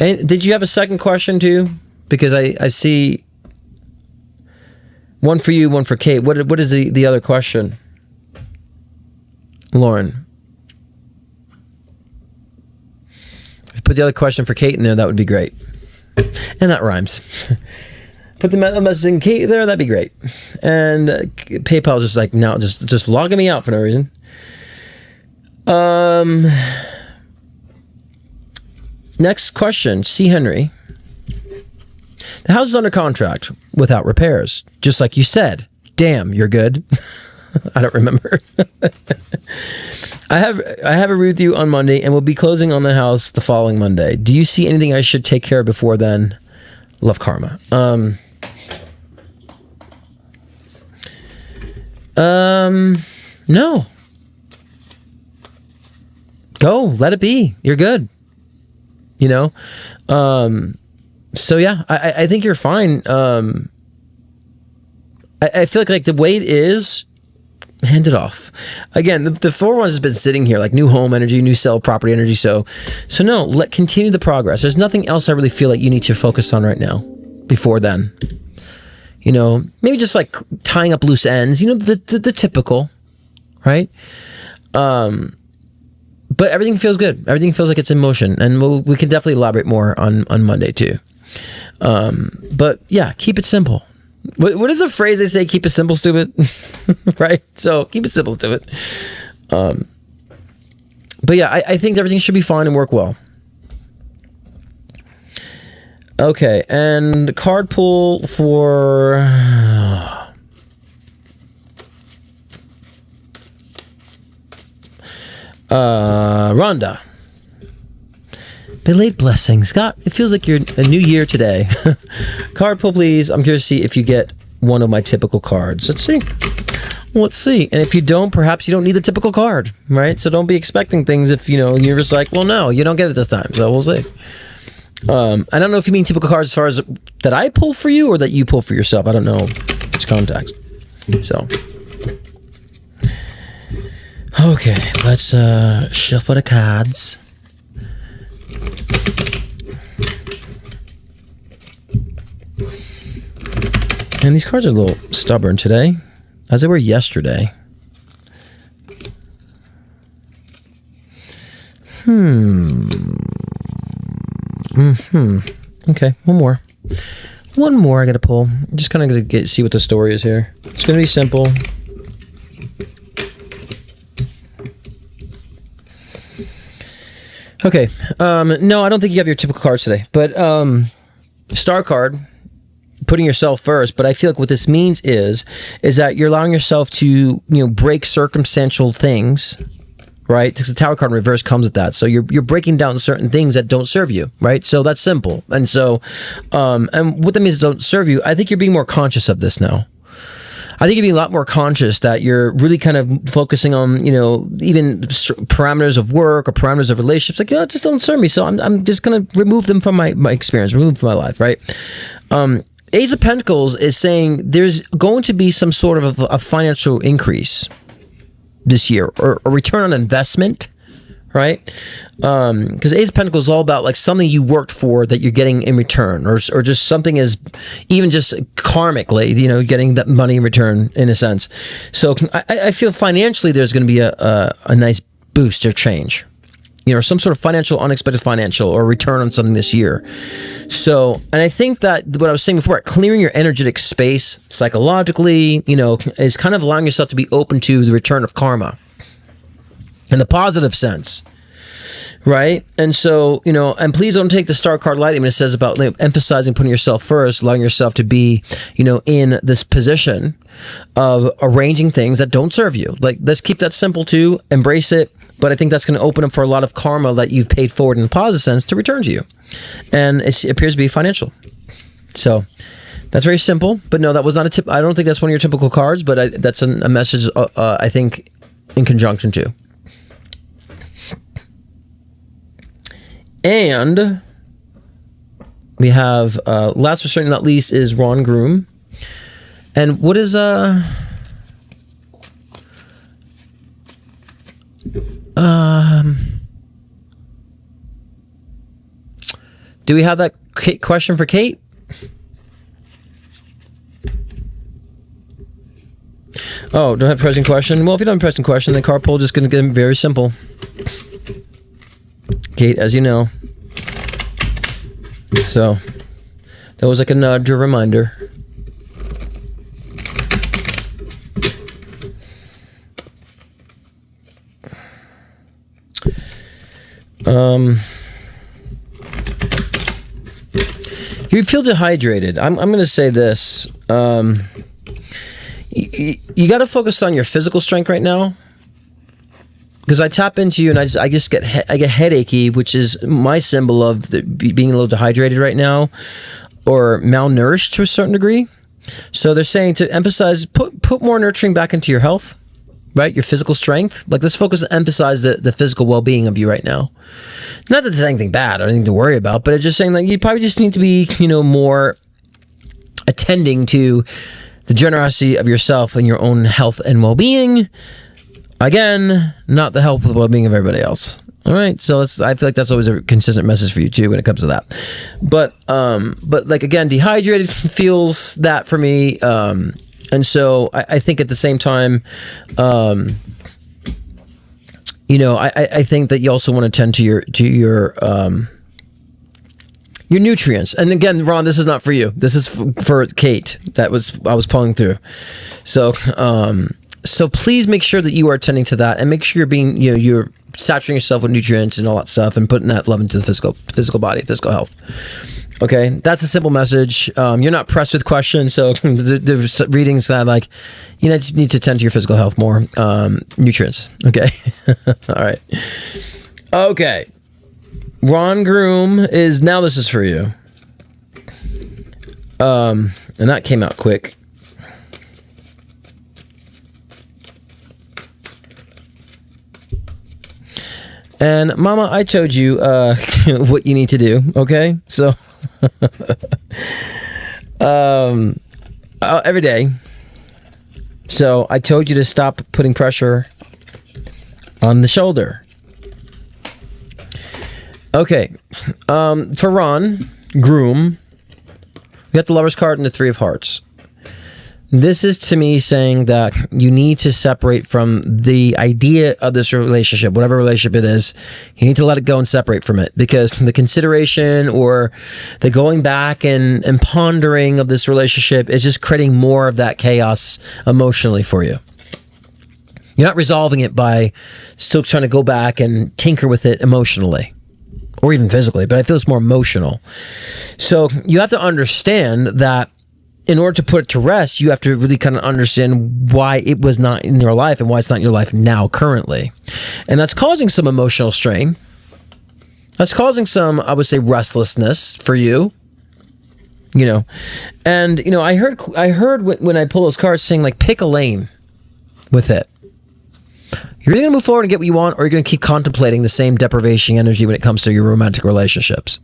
and did you have a second question too? Because I see one for you, one for Kate. What is the other question, Lauren? If you put the other question for Kate in there, that would be great. And that rhymes. Put the message in Kate there, that'd be great. And PayPal's just like, no, just logging me out for no reason. Next question, C. Henry. The house is under contract without repairs, just like you said. Damn, you're good. I don't remember. I have a review on Monday, and we'll be closing on the house the following Monday. Do you see anything I should take care of before then? Love, Karma. No. Go, let it be. You're good. So yeah, I think you're fine. I feel like the way it is, hand it off. Again, the Four Wands has been sitting here like new home energy, new sell property energy. So no, continue the progress. There's nothing else I really feel like you need to focus on right now before then. Maybe just like tying up loose ends, the typical, right? But everything feels good. Everything feels like it's in motion, and we can definitely elaborate more on Monday too. But yeah, keep it simple. What is the phrase they say? Keep it simple, stupid. Right? So keep it simple, stupid. But yeah, I think everything should be fine and work well. Okay, and card pull for Rhonda. Belated blessings. God, it feels like you're a new year today. Card pull, please. I'm curious to see if you get one of my typical cards. Let's see. Let's see. And if you don't, perhaps you don't need the typical card, right? So don't be expecting things if, you're just like, well, no, you don't get it this time. So we'll see. I don't know if you mean typical cards as far as that I pull for you or that you pull for yourself. I don't know which context. So. Okay, let's shuffle the cards. And these cards are a little stubborn today, as they were yesterday. Okay, one more. One more I gotta pull. I'm just kind of gonna see what the story is here. It's gonna be simple. Okay, no, I don't think you have your typical cards today, but star card, putting yourself first. But I feel like what this means is that you're allowing yourself to break circumstantial things, right? Because the Tower card in reverse comes with that. So you're breaking down certain things that don't serve you, right? So that's simple. And so and what that means is don't serve you. I think you're being more conscious of this now. I think you're being a lot more conscious that you're really kind of focusing on, even parameters of work or parameters of relationships. Like, it just don't serve me. So I'm just going to remove them from my experience, remove them from my life, right? Ace of Pentacles is saying there's going to be some sort of a financial increase this year, or a return on investment, right? Because Ace of Pentacles is all about like something you worked for that you're getting in return, or just something as even just karmically, getting that money in return in a sense. So I feel financially there's going to be a nice boost or change, some sort of unexpected financial or return on something this year. So, and I think that what I was saying before, clearing your energetic space psychologically, is kind of allowing yourself to be open to the return of karma in the positive sense, right? And so, and please don't take the star card lightly when it says about emphasizing putting yourself first, allowing yourself to be, in this position of arranging things that don't serve you. Like, let's keep that simple too, embrace it. But I think that's going to open up for a lot of karma that you've paid forward in a positive sense to return to you. And it appears to be financial. So that's very simple. But no, that was not a tip. I don't think that's one of your typical cards, but that's a message, I think, in conjunction too. And we have, last but certainly not least, is Ron Groom. And what is do we have that question for Kate? Oh, don't have a pressing question? Well, if you don't have a pressing question, then card pull just going to get very simple. Kate, as you know. So, that was like a nudge or reminder. You feel dehydrated. I'm going to say this. You got to focus on your physical strength right now. Because I tap into you and I just get headachy, which is my symbol of being a little dehydrated right now, or malnourished to a certain degree. So they're saying to emphasize, put more nurturing back into your health, right? Your physical strength. Like, let's focus and emphasize the physical well-being of you right now. Not that there's anything bad or anything to worry about, but it's just saying like you probably just need to be, more attending to the generosity of yourself and your own health and well-being. Again, not the health and well-being of everybody else. All right, so I feel like that's always a consistent message for you too when it comes to that. But like, again, dehydrated feels that for me. And so I think at the same time, I think that you also want to tend to your nutrients. And again, Ron, this is not for you. This is for Kate. I was pulling through. So please make sure that you are attending to that, and make sure you're being, you're saturating yourself with nutrients and all that stuff, and putting that love into the physical body, physical health. Okay, that's a simple message. You're not pressed with questions, so the readings that you need to tend to your physical health more. Nutrients. Okay. All right. Okay. Ron Groom is now. This is for you. And that came out quick. And Mama, I told you what you need to do. Okay, so every day. So I told you to stop putting pressure on the shoulder. Okay, for Ron Groom, we got the Lover's card and the Three of Hearts. This is to me saying that you need to separate from the idea of this relationship, whatever relationship it is. You need to let it go and separate from it, because the consideration or the going back and pondering of this relationship is just creating more of that chaos emotionally for you. You're not resolving it by still trying to go back and tinker with it emotionally or even physically, but I feel it's more emotional. So you have to understand that in order to put it to rest, you have to really kind of understand why it was not in your life and why it's not in your life now, currently. And that's causing some emotional strain. That's causing some, I would say, restlessness for you. You know, and, you know, I heard when I pull those cards saying, like, pick a lane with it. You're either going to move forward and get what you want, or you're going to keep contemplating the same deprivation energy when it comes to your romantic relationships.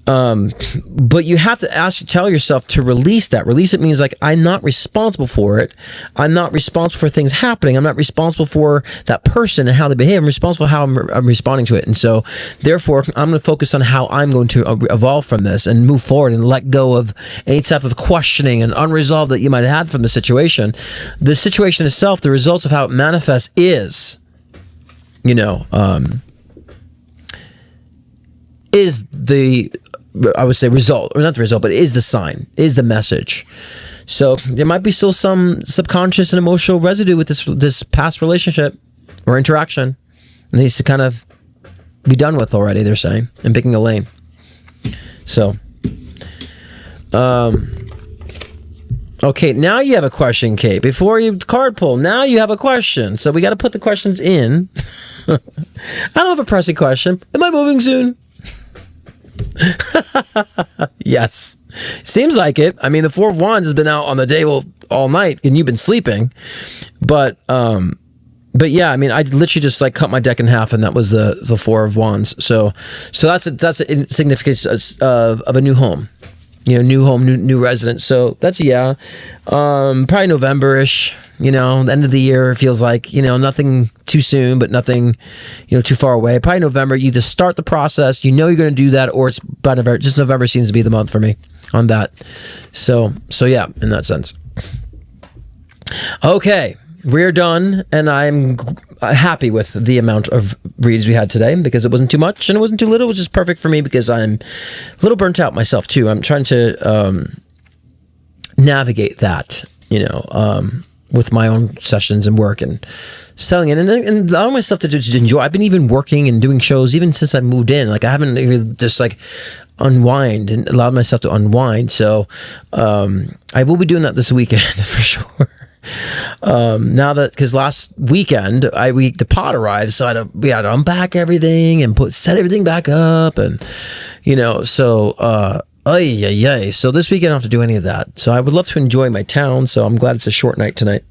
But you have to tell yourself to release that. Release it means like, I'm not responsible for it. I'm not responsible for things happening. I'm not responsible for that person and how they behave. I'm responsible for how I'm responding to it. And so therefore I'm going to focus on how I'm going to evolve from this and move forward and let go of any type of questioning and unresolved that you might have had from the situation. The situation itself, the results of how it manifests is, you know, is the, I would say, result, or not the result, but is the sign, is the message. So there might be still some subconscious and emotional residue with this past relationship or interaction. It needs to kind of be done with already, they're saying, and picking a lane. So, okay, now you have a question, Kate. Before you card pull, now you have a question. So we got to put the questions in. I don't have a pressing question. Am I moving soon? Yes, seems like it. I mean, the Four of Wands has been out on the table all night, and you've been sleeping. But yeah, I mean, I literally just like cut my deck in half, and that was the Four of Wands. So that's a significance of a new home. You know, new home, new residence. So that's, yeah, probably November-ish, you know, the end of the year feels like, you know, nothing too soon, but nothing, you know, too far away. Probably November, you just start the process, you know you're going to do that, or it's by November. Just November seems to be the month for me on that. So yeah, in that sense. Okay, we're done, and I'm happy with the amount of reads we had today, because it wasn't too much and it wasn't too little, which is perfect for me because I'm a little burnt out myself too. I'm trying to navigate that, you know, with my own sessions and work and selling it and allowing myself to just enjoy. I've been even working and doing shows even since I moved in. Like, I haven't even just like unwind and allowed myself to unwind. So I will be doing that this weekend for sure. Now that, because last weekend the pod arrived, so we had to unpack everything and set everything back up, and you know, so so this weekend I don't have to do any of that. So I would love to enjoy my town. So I'm glad it's a short night tonight.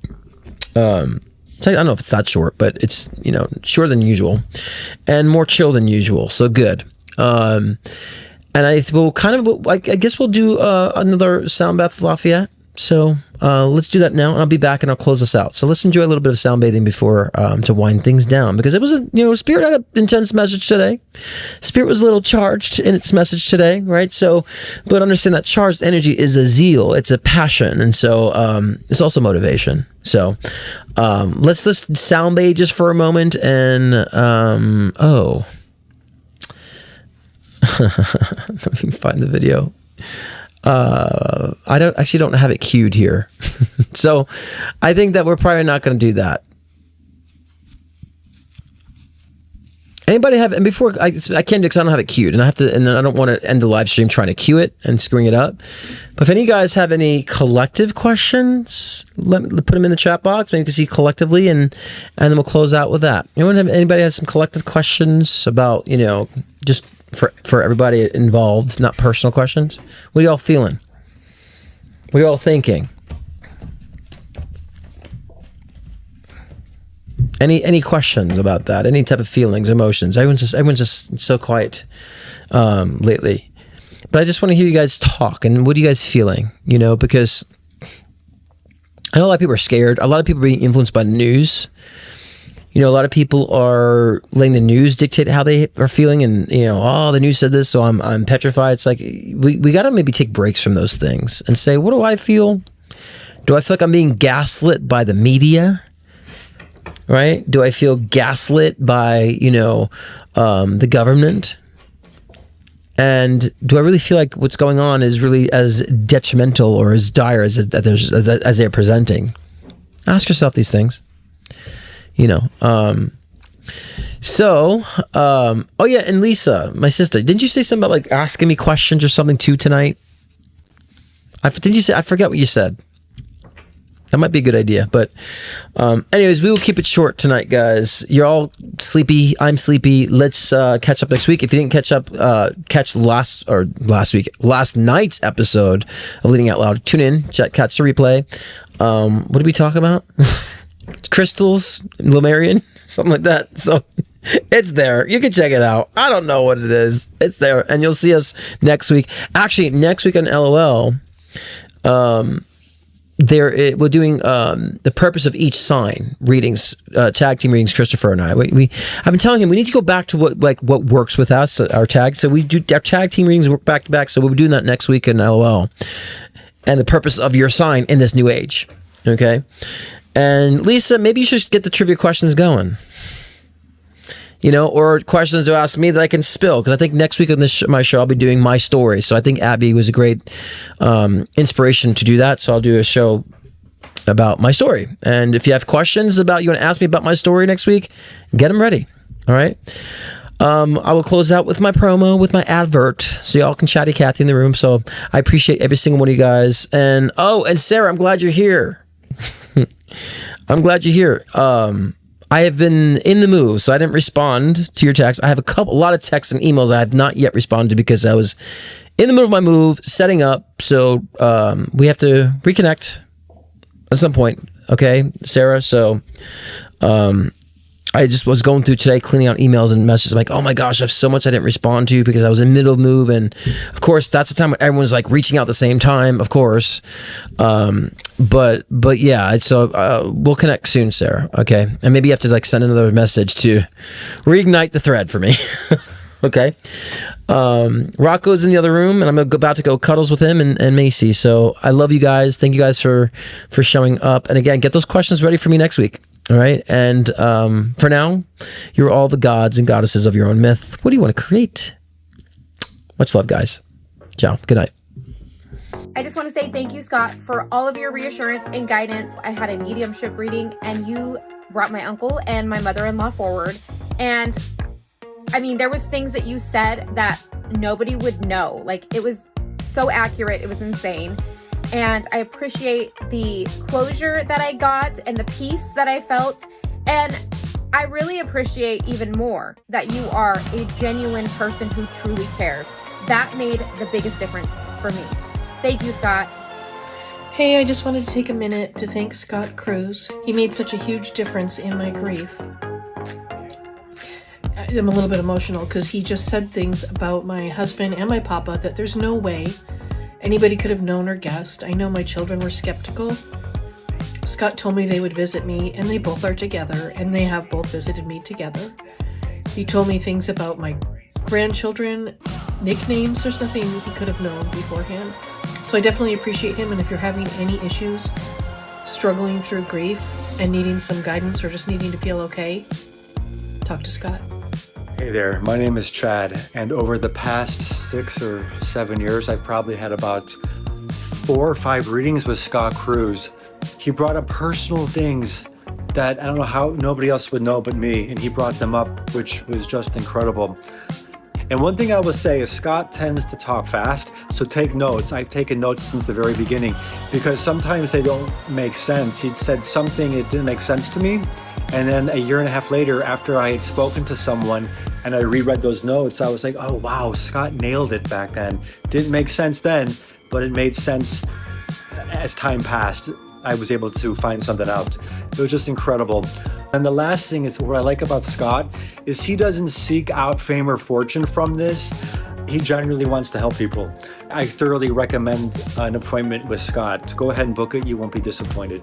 I don't know if it's that short, but it's, you know, shorter than usual and more chill than usual. So good. And I will I guess we'll do another Sound Bath Lafayette. So let's do that now, and I'll be back and I'll close this out. So let's enjoy a little bit of sound bathing before to wind things down, because it was Spirit had an intense message today. Spirit was a little charged in its message today, right? So, but understand that charged energy is a zeal, it's a passion, and so it's also motivation. So let's just sound bathe just for a moment, and let me find the video. I don't have it queued here. So I think that we're probably not going to do that. Anybody have, and before I can't do because I don't have it queued, and I don't want to end the live stream trying to queue it and screwing it up. But if any of you guys have any collective questions, put them in the chat box. Maybe you can see collectively, and then we'll close out with that. Anybody have some collective questions about, just for everybody involved, not personal questions? What are y'all feeling? What are y'all thinking? Any questions about that? Any type of feelings, emotions? Everyone's just so quiet lately. But I just want to hear you guys talk. And what are you guys feeling? Because I know a lot of people are scared. A lot of people are being influenced by the news. A lot of people are letting the news dictate how they are feeling, and the news said this, so I'm petrified. It's like we got to maybe take breaks from those things and say, what do I feel? Do I feel like I'm being gaslit by the media? Right? Do I feel gaslit by, the government? And do I really feel like what's going on is really as detrimental or as dire as they're presenting? Ask yourself these things. Oh yeah, and Lisa, my sister, didn't you say something about like asking me questions or something too tonight? Didn't you say? I forget what you said. That might be a good idea. But anyways, we will keep it short tonight, guys. You're all sleepy. I'm sleepy. Let's catch up next week. If you didn't catch up, catch last night's episode of Leading Out Loud. Tune in, catch the replay. What did we talk about? Crystals, Lemurian, something like that. So it's there. You can check it out. I don't know what it is. It's there. And you'll see us next week. Actually, next week on LOL, we're doing the purpose of each sign readings, tag team readings. Christopher and I, I've been telling him we need to go back to what works with us, our tag. So we do our tag team readings work back to back. So we'll be doing that next week in LOL, and the purpose of your sign in this new age. Okay, and Lisa, maybe you should get the trivia questions going. Or questions to ask me that I can spill. Because I think next week on my show, I'll be doing my story. So I think Abby was a great inspiration to do that. So I'll do a show about my story. And if you have questions you want to ask me about my story next week, get them ready. All right. I will close out with my promo, with my advert. So y'all can chatty Cathy in the room. So I appreciate every single one of you guys. And Sarah, I'm glad you're here. I'm glad you're here. I have been in the move, so I didn't respond to your text. I have a lot of texts and emails I have not yet responded to because I was in the middle of my move, setting up. So we have to reconnect at some point, okay, Sarah? So I just was going through today, cleaning out emails and messages. I'm like, oh my gosh, I have so much I didn't respond to because I was in the middle of move. And of course, that's the time when everyone's like reaching out at the same time, of course. But yeah, so we'll connect soon, Sarah. Okay. And maybe you have to like send another message to reignite the thread for me. Okay. Rocco's in the other room and I'm about to go cuddles with him and Macy. So I love you guys. Thank you guys for showing up. And again, get those questions ready for me next week. All right. And for now, you're all the gods and goddesses of your own myth. What do you want to create? Much love, guys. Ciao. Good night. I just want to say thank you, Scott, for all of your reassurance and guidance. I had a mediumship reading and you brought my uncle and my mother-in-law forward. And I mean, there was things that you said that nobody would know. Like, it was so accurate. It was insane. And I appreciate the closure that I got and the peace that I felt. And I really appreciate even more that you are a genuine person who truly cares. That made the biggest difference for me. Thank you, Scott. Hey, I just wanted to take a minute to thank Scott Cruz. He made such a huge difference in my grief. I'm a little bit emotional because he just said things about my husband and my papa that there's no way anybody could have known or guessed. I know my children were skeptical. Scott told me they would visit me, and they both are together, and they have both visited me together. He told me things about my grandchildren, nicknames. There's nothing he could have known beforehand. So I definitely appreciate him, and if you're having any issues, struggling through grief, and needing some guidance, or just needing to feel okay, talk to Scott. Hey there, my name is Chad, and over the past 6 or 7 years, I've probably had about 4 or 5 readings with Scott Cruz. He brought up personal things that I don't know how nobody else would know but me, and he brought them up, which was just incredible. And one thing I will say is Scott tends to talk fast, so take notes. I've taken notes since the very beginning because sometimes they don't make sense. He'd said something, it didn't make sense to me, and then a year and a half later, after I had spoken to someone and I reread those notes, I was like, oh wow, Scott nailed it back then. Didn't make sense then, but it made sense as time passed. I was able to find something out. It was just incredible. And the last thing is what I like about Scott is he doesn't seek out fame or fortune from this. He genuinely wants to help people. I thoroughly recommend an appointment with Scott. Go ahead and book it. You won't be disappointed.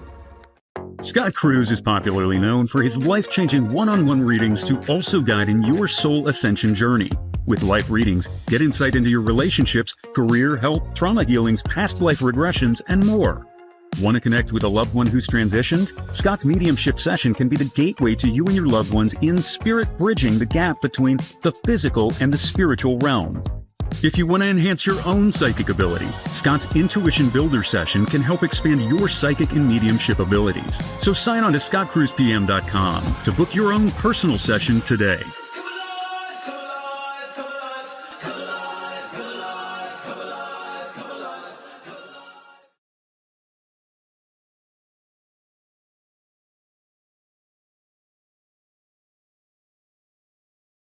Scott Cruz is popularly known for his life-changing one-on-one readings to also guide in your soul ascension journey. With life readings, get insight into your relationships, career, health, trauma healings, past life regressions, and more. Want to connect with a loved one who's transitioned? Scott's mediumship session can be the gateway to you and your loved ones in spirit, bridging the gap between the physical and the spiritual realm. If you want to enhance your own psychic ability, Scott's Intuition Builder session can help expand your psychic and mediumship abilities. So sign on to scottcruzpm.com to book your own personal session today.